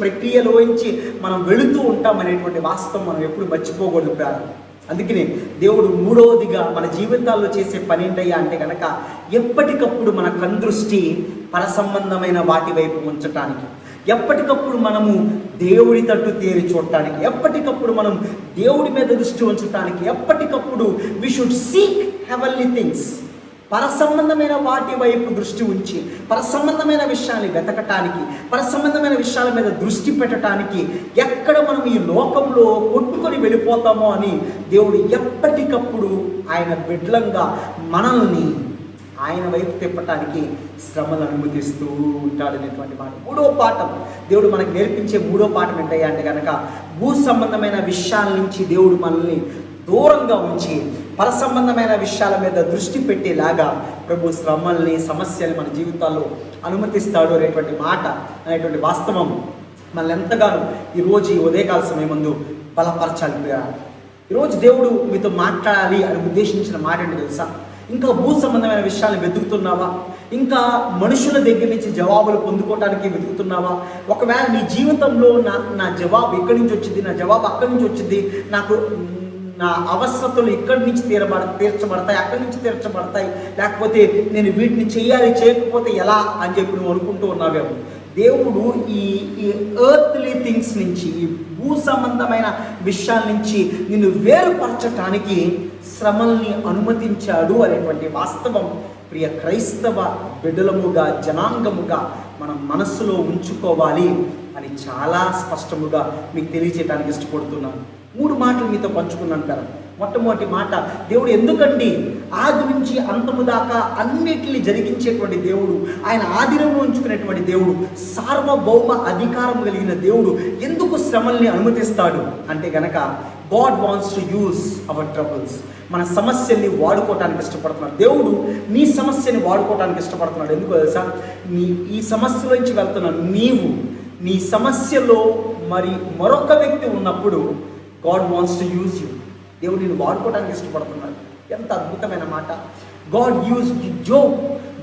ప్రక్రియలోంచి మనం వెళుతూ ఉంటామనేటువంటి వాస్తవం మనం ఎప్పుడు మర్చిపోకూడదు. అందుకనే దేవుడు 3వదిగా మన జీవితాల్లో చేసే పని ఏంటయ్యా అంటే కనుక, ఎప్పటికప్పుడు మన కందృష్టి పరసంబంధమైన వాటి వైపు ఉంచటానికి, ఎప్పటికప్పుడు మనము దేవుడి తట్టు తేరి చూడటానికి, ఎప్పటికప్పుడు మనం దేవుడి మీద దృష్టి ఉంచటానికి, ఎప్పటికప్పుడు we should seek heavenly things. పరసంబంధమైన వాటి వైపు దృష్టి ఉంచి పరసంబంధమైన విషయాన్ని వెతకటానికి, పరసంబంధమైన విషయాల మీద దృష్టి పెట్టడానికి, ఎక్కడ మనం ఈ లోకంలో కొట్టుకొని వెళ్ళిపోతామో అని దేవుడు ఎప్పటికప్పుడు ఆయన బిడ్డలంగా మనల్ని ఆయన వైపు తిప్పటానికి శ్రమలు అనుమతిస్తూ ఉంటాడనేటువంటి మాట. 3వ పాఠం దేవుడు మనకు నేర్పించే 3వ పాఠం ఏంటయ్యా అంటే కనుక, భూ సంబంధమైన విషయాల నుంచి దేవుడు మనల్ని దూరంగా ఉంచి పరసంబంధమైన విషయాల మీద దృష్టి పెట్టేలాగా ప్రభు శ్రమల్ని, సమస్యల్ని మన జీవితాల్లో అనుమతిస్తాడు అనేటువంటి మాట, అనేటువంటి వాస్తవం మనల్ని ఎంతగానో ఈరోజు ఈ ఉదయకాల సమయం ముందు బలపరచాలి. ఈరోజు దేవుడు మీతో మాట్లాడాలి అని ఉద్దేశించిన మాట ఏంటి తెలుసా? ఇంకా భూ సంబంధమైన విషయాలను వెతుకుతున్నావా? ఇంకా మనుషుల దగ్గర నుంచి జవాబులు పొందుకోవడానికి వెతుకుతున్నావా? ఒకవేళ నీ జీవితంలో నా జవాబు ఎక్కడి నుంచి వచ్చింది, నా జవాబు అక్కడి నుంచి వచ్చింది, నాకు నా అవసరతలు ఇక్కడి నుంచి తీర్చబడతాయి, అక్కడి నుంచి తీర్చబడతాయి, లేకపోతే నేను వీటిని చేయాలి, చేయకపోతే ఎలా అని చెప్పి నువ్వు అనుకుంటూ ఉన్నావేమో. దేవుడు ఈ ఎర్త్లీ థింగ్స్ నుంచి, ఈ భూ సంబంధమైన విషయాల నుంచి నిన్ను వేరుపరచటానికి శ్రమల్ని అనుమతించాడు అనేటువంటి వాస్తవం ప్రియ క్రైస్తవ బిడ్డలముగా, జనాంగముగా మనం మనస్సులో ఉంచుకోవాలి అని చాలా స్పష్టముగా మీకు తెలియజేయడానికి ఇష్టపడుతున్నాను. 3 మాటలు మీతో పంచుకున్నాను కదా. మొట్టమొదటి మాట, దేవుడు ఎందుకండి ఆది నుంచి అంతము దాకా అన్నిటిని జరిగించేటువంటి దేవుడు, ఆయన ఆధీనంలో ఉంచుకునేటువంటి దేవుడు, సార్వభౌమ అధికారం కలిగిన దేవుడు ఎందుకు శ్రమల్ని అనుమతిస్తాడు అంటే గనక God wants to use our troubles. మన సమస్యల్ని వాడుకోవటానికి ఇష్టపడుతున్నాడు దేవుడు. నీ సమస్యని వాడుకోవటానికి ఇష్టపడుతున్నాడు. ఎందుకో తెలుసా? ఈ సమస్యలోంచి వెళ్తున్నాను, నీవు నీ సమస్యలో మరొక వ్యక్తి ఉన్నప్పుడు God wants to use you. దేవుడు నిన్ను వాడుకోవడానికి ఇష్టపడుతున్నాడు. ఎంత అద్భుతమైన మాట. God use Job.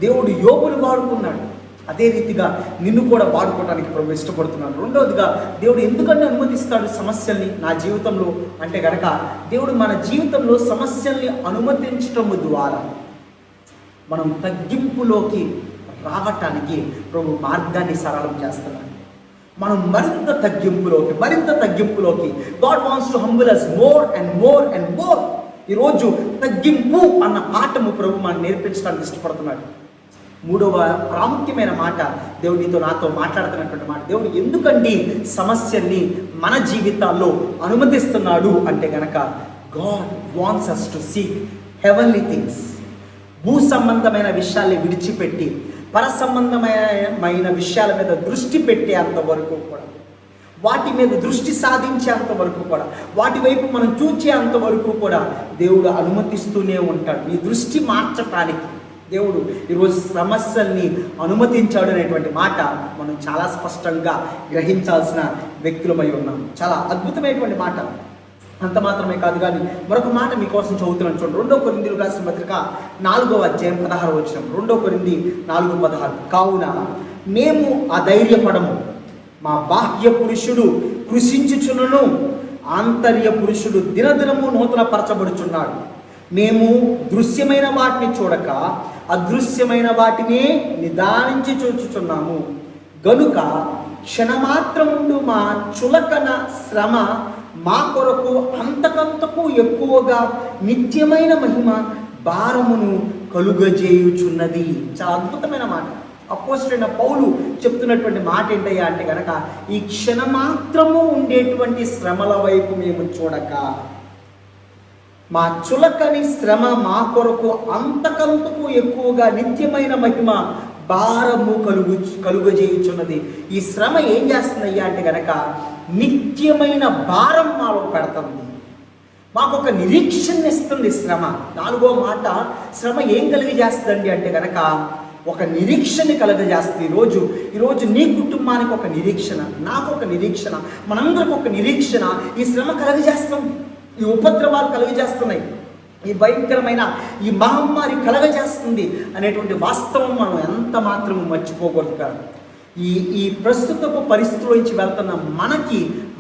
దేవుడు యోబును వాడుకున్నాడు. అదే రీతిగా నిన్ను కూడా వాడుకోవడానికి ప్రభు ఇష్టపడుతున్నాడు. రెండవదిగా, దేవుడు ఎందుకంటే అనుమతిస్తాడు సమస్యల్ని నా జీవితంలో అంటే గనక, దేవుడు మన జీవితంలో సమస్యల్ని అనుమతించటము ద్వారా మనం తగ్గింపులోకి రావటానికి ప్రభు మార్గాన్ని సరళం చేస్తున్నాడు. మనం మరింత తగ్గింపులోకి God wants to humble us more and more and more. ఈరోజు తగ్గింపు అన్న పాఠము ప్రభు మనం నేర్పించడానికి ఇష్టపడుతున్నాడు. 3వ ప్రాముఖ్యమైన మాట, దేవుడు నీతో నాతో మాట్లాడుతున్నటువంటి మాట, దేవుడు ఎందుకండి సమస్యల్ని మన జీవితాల్లో అనుమతిస్తున్నాడు అంటే గనక, God wants us to seek heavenly things. భూ సంబంధమైన విషయాల్ని విడిచిపెట్టి పర సంబంధమైన విషయాల మీద దృష్టి పెట్టేంత వరకు కూడా, వాటి మీద దృష్టి సాధించేంత వరకు కూడా, వాటి వైపు మనం చూచేంత వరకు కూడా దేవుడు అనుమతిస్తూనే ఉంటాడు. ఈ దృష్టి మార్చటానికి దేవుడు ఈరోజు సమస్యల్ని అనుమతించాడు అనేటువంటి మాట మనం చాలా స్పష్టంగా గ్రహించాల్సిన వ్యక్తులమై ఉన్నాం. చాలా అద్భుతమైనటువంటి మాట. అంత మాత్రమే కాదు కానీ మరొక మాట మీకోసం చదువుతున్నాను చూడండి. 2 కొరింథీయులకు రాసిన పత్రిక 4వ అధ్యాయం 16వ వచనం. 2 కొరింథీ 4:16. కావున మేము అధైర్యపడము, మా బాహ్య పురుషుడు కృషించుచున్నను, ఆంతర్య పురుషుడు దినదినము నూతన పరచబడుచున్నాడు. మేము దృశ్యమైన వాటిని చూడక అదృశ్యమైన వాటినే నిదానించి చూచుచున్నాము. గనుక క్షణమాత్రముండు మా చులకన శ్రమ మా కొరకు అంతకంతకు ఎక్కువగా నిత్యమైన మహిమ భారమును కలుగజేయుచున్నది. చాలా అద్భుతమైన మాట. అపోస్తలుడైన పౌలు చెప్తున్నటువంటి మాట ఏంటయ్యా అంటే కనుక, ఈ క్షణమాత్రము ఉండేటువంటి శ్రమల వైపు మేము చూడక, మా చులకని శ్రమ మా కొరకు అంతకంతకు ఎక్కువగా నిత్యమైన మహిమ భారము కలుగజేయుచున్నది. ఈ శ్రమ ఏం చేస్తుందయ్యా అంటే గనక, నిత్యమైన భారం మాలో పెడుతుంది, మాకు ఒక నిరీక్షణ ఇస్తుంది శ్రమ. 4వ మాట, శ్రమ ఏం కలిగజేస్తుందండి అంటే గనక ఒక నిరీక్షణ కలగజేస్తుంది. ఈరోజు నీ కుటుంబానికి ఒక నిరీక్షణ, నాకు ఒక నిరీక్షణ, మనందరికి ఒక నిరీక్షణ ఈ శ్రమ కలగజేస్తుంది. ఈ ఉపద్రవాలు కలుగజేస్తున్నాయి, ఈ భయంకరమైన ఈ మహమ్మారి కలగజేస్తుంది అనేటువంటి వాస్తవం మనం ఎంత మాత్రము మర్చిపోకూడదు కాదు. ఈ ప్రస్తుతపు పరిస్థితుల్లోంచి వెళ్తున్న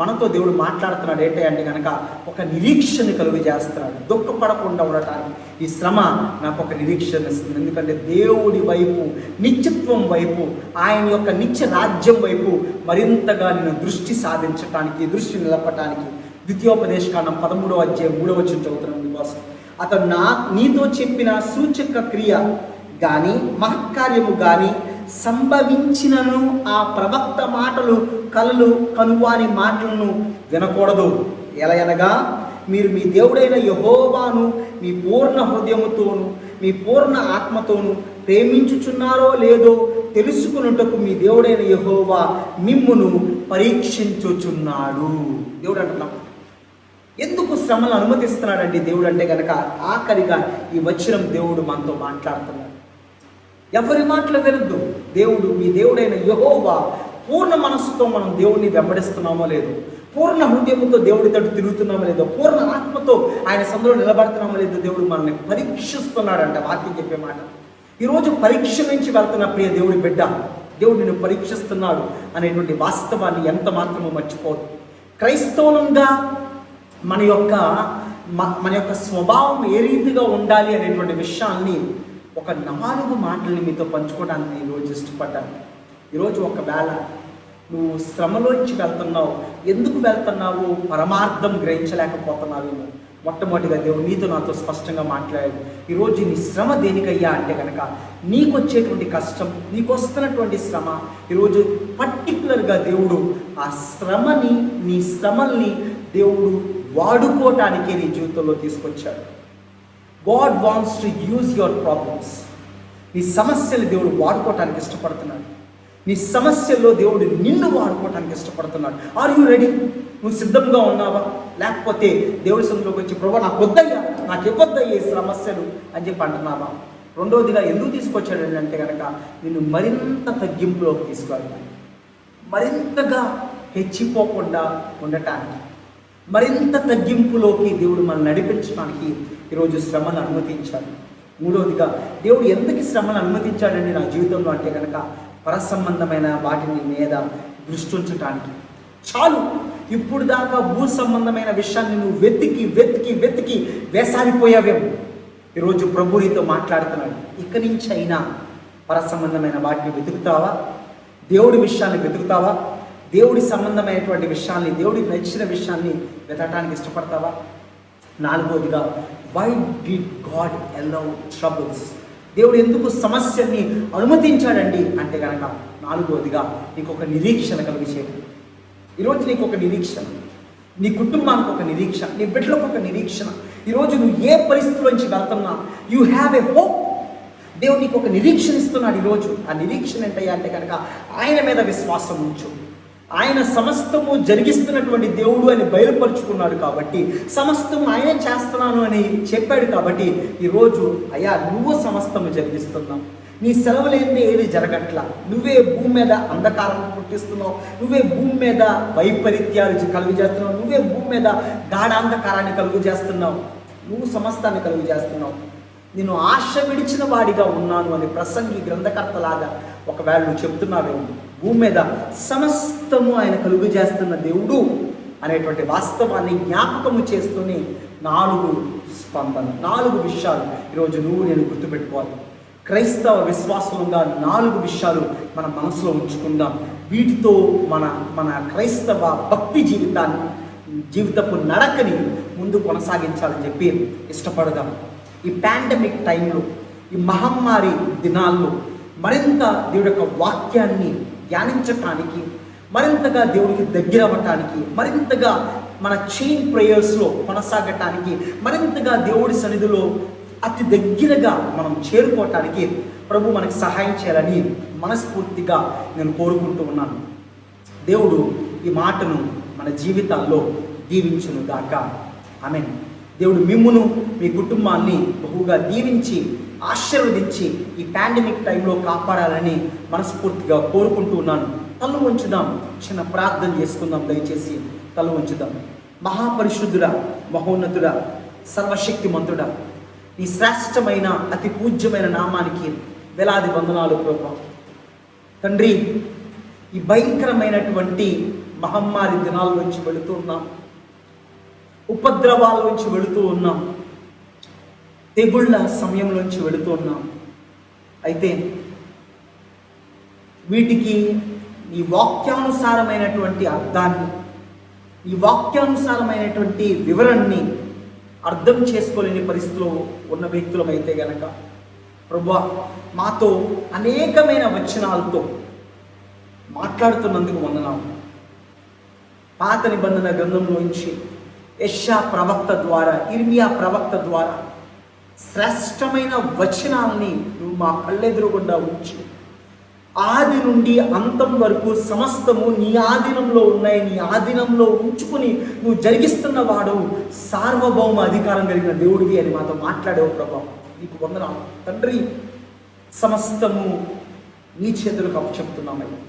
మనతో దేవుడు మాట్లాడుతున్నాడు. ఏంటంటే కనుక ఒక నిరీక్షణ కలుగజేస్తున్నాడు. దుఃఖపడకుండా ఉండటానికి ఈ శ్రమ నాకు ఒక నిరీక్షణ ఇస్తుంది. ఎందుకంటే దేవుడి వైపు, నిత్యత్వం వైపు, ఆయన యొక్క నిత్య రాజ్యం వైపు మరింతగా నేను దృష్టి సాధించటానికి, దృష్టి నిలపటానికి ద్వితీయోపదేశకాండం 13వ అధ్యాయం 3వ వచనం చదువుతున్నాను మీకోసం. అతను నీతో చెప్పిన సూచక క్రియ కానీ మహత్కార్యము కానీ సంభవించినను ఆ ప్రవక్త మాటలు కలలు కనువాని మాటలను వినకూడదు. ఎలయనగా మీరు మీ దేవుడైన యెహోవాను మీ పూర్ణ హృదయముతోను మీ పూర్ణ ఆత్మతోను ప్రేమించుచున్నారో లేదో తెలుసుకున్నట్టుకు మీ దేవుడైన యెహోవా మిమ్మును పరీక్షించుచున్నాడు. దేవుడు అంటున్నాడు. ఎందుకు శ్రమను అనుమతిస్తున్నాడండి దేవుడు అంటే కనుక, ఆఖరిగా ఈ వచనం దేవుడు మనతో మాట్లాడుతున్నాడు. ఎవరి మాటలు వినద్దు. దేవుడు, మీ దేవుడైన యెహోవా, పూర్ణ మనస్సుతో మనం దేవుడిని వెంబడిస్తున్నామో లేదో, పూర్ణ హృదయంతో దేవుడి తట్టు తిరుగుతున్నామో లేదో, పూర్ణ ఆత్మతో ఆయన సందులో నిలబడుతున్నామో లేదో దేవుడు మనల్ని పరీక్షిస్తున్నాడంట. వాక్యం చెప్పే మాట. ఈరోజు పరీక్ష నుంచి వెళ్తున్న ప్రియ దేవుడి బిడ్డ, దేవుడు నిన్ను పరీక్షిస్తున్నాడు అనేటువంటి వాస్తవాన్ని ఎంత మాత్రమో మర్చిపోదు. క్రైస్తవులంగా మన యొక్క స్వభావం ఏ రీతిగా ఉండాలి అనేటువంటి విషయాన్ని ఒక 4 మాటల్ని మీతో పంచుకోవడానికి ఈరోజు ఇష్టపడ్డాను. ఈరోజు ఒకవేళ నువ్వు శ్రమలోంచి వెళ్తున్నావు, ఎందుకు వెళ్తున్నావు పరమార్థం గ్రహించలేకపోతున్నావేమో, మొట్టమొదటిగా దేవుడు నీతో నాతో స్పష్టంగా మాట్లాడాడు. ఈరోజు నీ శ్రమ దేనికయ్యా అంటే కనుక నీకు వచ్చేటువంటి కష్టం, నీకు వస్తున్నటువంటి శ్రమ, ఈరోజు పర్టికులర్గా దేవుడు ఆ శ్రమని, నీ శ్రమల్ని దేవుడు వాడుకోవటానికే నీ జీవితంలో తీసుకొచ్చాడు. God wants to use your problems. నీ సమస్యలు దేవుడు వాడుకోవటానికి ఇష్టపడుతున్నాడు. నీ సమస్యల్లో దేవుడు నిన్ను వాడుకోవటానికి ఇష్టపడుతున్నాడు. Are you ready? నువ్వు సిద్ధంగా ఉన్నావా? లేకపోతే దేవుడి సన్నిధిలోకి వచ్చి ప్రభు నాకు వద్దయ్యా, నాకు ఇవ్వద్దయ్యా ఈ సమస్యలు అని చెప్పి అంటున్నావా? రెండోదిగా ఎందుకు తీసుకొచ్చాడు అంటే కనుక నిన్ను మరింత తగ్గింపులోకి తీసుకువెళ్ళాలి, మరింతగా హెచ్చిపోకుండా ఉండటానికి, మరింత తగ్గింపులోకి దేవుడు మనం నడిపించడానికి ఈరోజు శ్రమను అనుమతించాడు. మూడవదిగా దేవుడు ఎందుకు శ్రమను అనుమతించాడండి నా జీవితంలో అంటే కనుక పరసంబంధమైన వాటిని మీద దృష్టి ఉంచటానికి. చాలు, ఇప్పుడు దాకా భూ సంబంధమైన విషయాన్ని నువ్వు వెతికి వెతికి వెతికి వేసారిపోయావేమో. ఈరోజు ప్రభు నీతో మాట్లాడుతున్నాడు. ఇక్కడి నుంచి అయినా పరసంబంధమైన వాటిని వెతుకుతావా? దేవుడి విషయాన్ని వెతుకుతావా? దేవుడి సంబంధమైనటువంటి విషయాన్ని, దేవుడికి నచ్చిన విషయాన్ని వెతకటానికి ఇష్టపడతావా? నాలుగోదిగా, why did God allow troubles? దేవుడు ఎందుకు సమస్యల్ని అనుమతించాడండి అంటే కనుక నాలుగోదిగా నీకు ఒక నిరీక్షణ కలిగించేది. ఈరోజు నీకు ఒక నిరీక్షణ, నీ కుటుంబానికి ఒక నిరీక్షణ, నీ బిడ్డలకు ఒక నిరీక్షణ. ఈరోజు నువ్వు ఏ పరిస్థితిలోంచి వెళ్తున్నా యూ హ్యావ్ ఎ హోప్. దేవుడు నీకు ఒక నిరీక్షణ ఇస్తున్నాడు ఈరోజు. ఆ నిరీక్షణ ఏంటయ్యా అంటే కనుక ఆయన మీద విశ్వాసం ఉంచు. ఆయన సమస్తము జరిగిస్తున్నటువంటి దేవుడు అని బయలుపరుచుకున్నాడు కాబట్టి, సమస్తము ఆయన చేస్తున్నాను అని చెప్పాడు కాబట్టి ఈరోజు అయ్యా నువ్వు సమస్తము జరిగిస్తున్నావు. నీ సెలవు లేనిదే ఏది జరగట్లా. నువ్వే భూమి మీద అంధకారం పుట్టిస్తున్నావు, నువ్వే భూమి మీద వైపరీత్యాలు కలుగు చేస్తున్నావు, నువ్వే భూమి మీద గాఢాంధకారాన్ని కలుగు చేస్తున్నావు, నువ్వు సమస్తాన్ని కలుగు చేస్తున్నావు. నేను ఆశ విడిచిన వాడిగా ఉన్నాను అని ప్రసంగి గ్రంథకర్తలాగా ఒకవేళ నువ్వు చెప్తున్నావేమో. భూమి మీద సమస్తము ఆయన కలుగు చేస్తున్న దేవుడు అనేటువంటి వాస్తవాన్ని జ్ఞాపకము చేస్తూనే 4 స్పందన, 4 విషయాలు ఈరోజు నువ్వు నేను గుర్తుపెట్టుకోవాలి. క్రైస్తవ విశ్వాసంగా 4 విషయాలు మన మనసులో ఉంచుకుందాం. వీటితో మన క్రైస్తవ భక్తి జీవితపు నడకని ముందు కొనసాగించాలని చెప్పి ఇష్టపడదాం. ఈ పాండమిక్ టైంలో, ఈ మహమ్మారి దినాల్లో మరింత దేవుడి యొక్క వాక్యాన్ని ధ్యానించటానికి, మరింతగా దేవుడికి దగ్గర అవ్వటానికి, మరింతగా మన చైన్ ప్రేయర్స్లో కొనసాగటానికి, మరింతగా దేవుడి సన్నిధిలో అతి దగ్గరగా మనం చేరుకోవటానికి ప్రభు మనకి సహాయం చేయాలని మనస్ఫూర్తిగా నేను కోరుకుంటూ ఉన్నాను. దేవుడు ఈ మాటను మన జీవితాల్లో దీవించును గాక. ఆమేన్. దేవుడు మిమ్మును, మీ కుటుంబాన్ని బహుగా దీవించి ఆశీర్వదించి ఈ పాండమిక్ టైంలో కాపాడాలని మనస్ఫూర్తిగా కోరుకుంటూ ఉన్నాను. తల్లు ఉంచుదాం, చిన్న ప్రార్థన చేసుకుందాం. దయచేసి తల్లు ఉంచుదాం. మహాపరిశుద్ధుడా, మహోన్నతుడా, సర్వశక్తిమంతుడా, నీ శ్రేష్టమైన అతి పూజ్యమైన నామానికి వేలాది వందనాలు ప్రభువా. తండ్రి, ఈ భయంకరమైనటువంటి మహమ్మారి దినాల నుంచి వెళుతూ ఉన్నాం, ఉపద్రవాల నుంచి వెళుతూ ఉన్నాం, తెగుళ్ళ సమయంలోంచి వెళుతూ ఉన్నాం. అయితే వీటికి ఈ వాక్యానుసారమైనటువంటి అర్థాన్ని, ఈ వాక్యానుసారమైనటువంటి వివరణని అర్థం చేసుకోలేని పరిస్థితిలో ఉన్న వ్యక్తులమైతే గనక ప్రభువా, మాతో అనేకమైన వచనాలతో మాట్లాడుతున్నందుకు వందనాలు. పాత నిబంధన గ్రంథంలోంచి యెషయా ప్రవక్త ద్వారా, ఇర్మియా ప్రవక్త ద్వారా శ్రేష్టమైన వచనాల్ని నువ్వు మా కళ్ళెదురుగుండా ఉంచి ఆది నుండి అంతం వరకు సమస్తము నీ ఆధీనంలో ఉన్నాయి, నీ ఆధీనంలో ఉంచుకుని నువ్వు జరిగిస్తున్న వాడు సార్వభౌమ అధికారం కలిగిన దేవుడివి అని మాతో మాట్లాడేవు ప్రభావం. నీకు వందనాలు తండ్రి. సమస్తము నీ చేతులకు అప్పచెప్తున్నామయ్యా.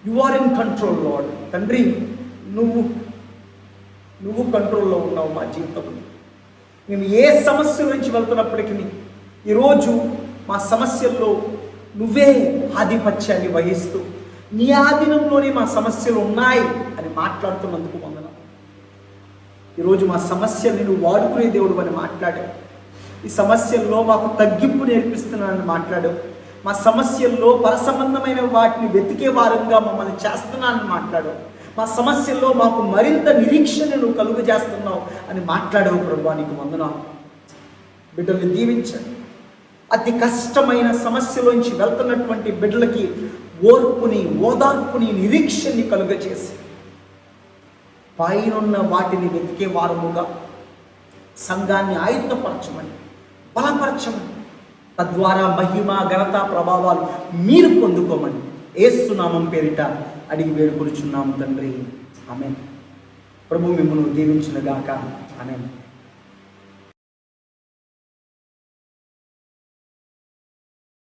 You are in control Lord. తండ్రి, నువ్వు కంట్రోల్లో ఉన్నావు మా జీవితంలో. మేము ఏ సమస్య నుంచి వెళ్తున్నప్పటికీ ఈరోజు మా సమస్యల్లో నువ్వే ఆధిపత్యాన్ని వహిస్తూ నీ ఆధీనంలోనే మా సమస్యలు ఉన్నాయి అని మాట్లాడుతున్నందుకు వందనాలు. ఈరోజు మా సమస్యల్ని నువ్వు వాడుకునే దేవుడు అని మాట్లాడావు. ఈ సమస్యల్లో మాకు తగ్గింపు నేర్పిస్తున్నానని మాట్లాడావు. మా సమస్యల్లో పరసంబంధమైన వాటిని వెతికే వారంగా మమ్మల్ని చేస్తున్నానని మాట్లాడావు. మా సమస్యల్లో మాకు మరింత నిరీక్షణను కలుగు చేస్తున్నావు అని మాట్లాడావు ప్రభువా, నీకు వందనాలు. బిడ్డల్ని దీవించండి. అతి కష్టమైన సమస్యలోంచి వెళ్తున్నటువంటి బిడ్డలకి ఓర్పుని, ఓదార్పుని, నిరీక్షణని కలుగచేసి పైనున్న వాటిని వెతికే వారముగా సంఘాన్ని ఆయుధపరచమని, బలపరచమని, తద్వారా మహిమ, ఘనత, ప్రభావాలు మీరు పొందుకోమని యేసు నామం పేరిట అడిగి వేడుకొనుచున్నాము తండ్రి. ఆమేన్. ప్రభు మిమ్మల్ని దీవించునుగాక. ఆమేన్.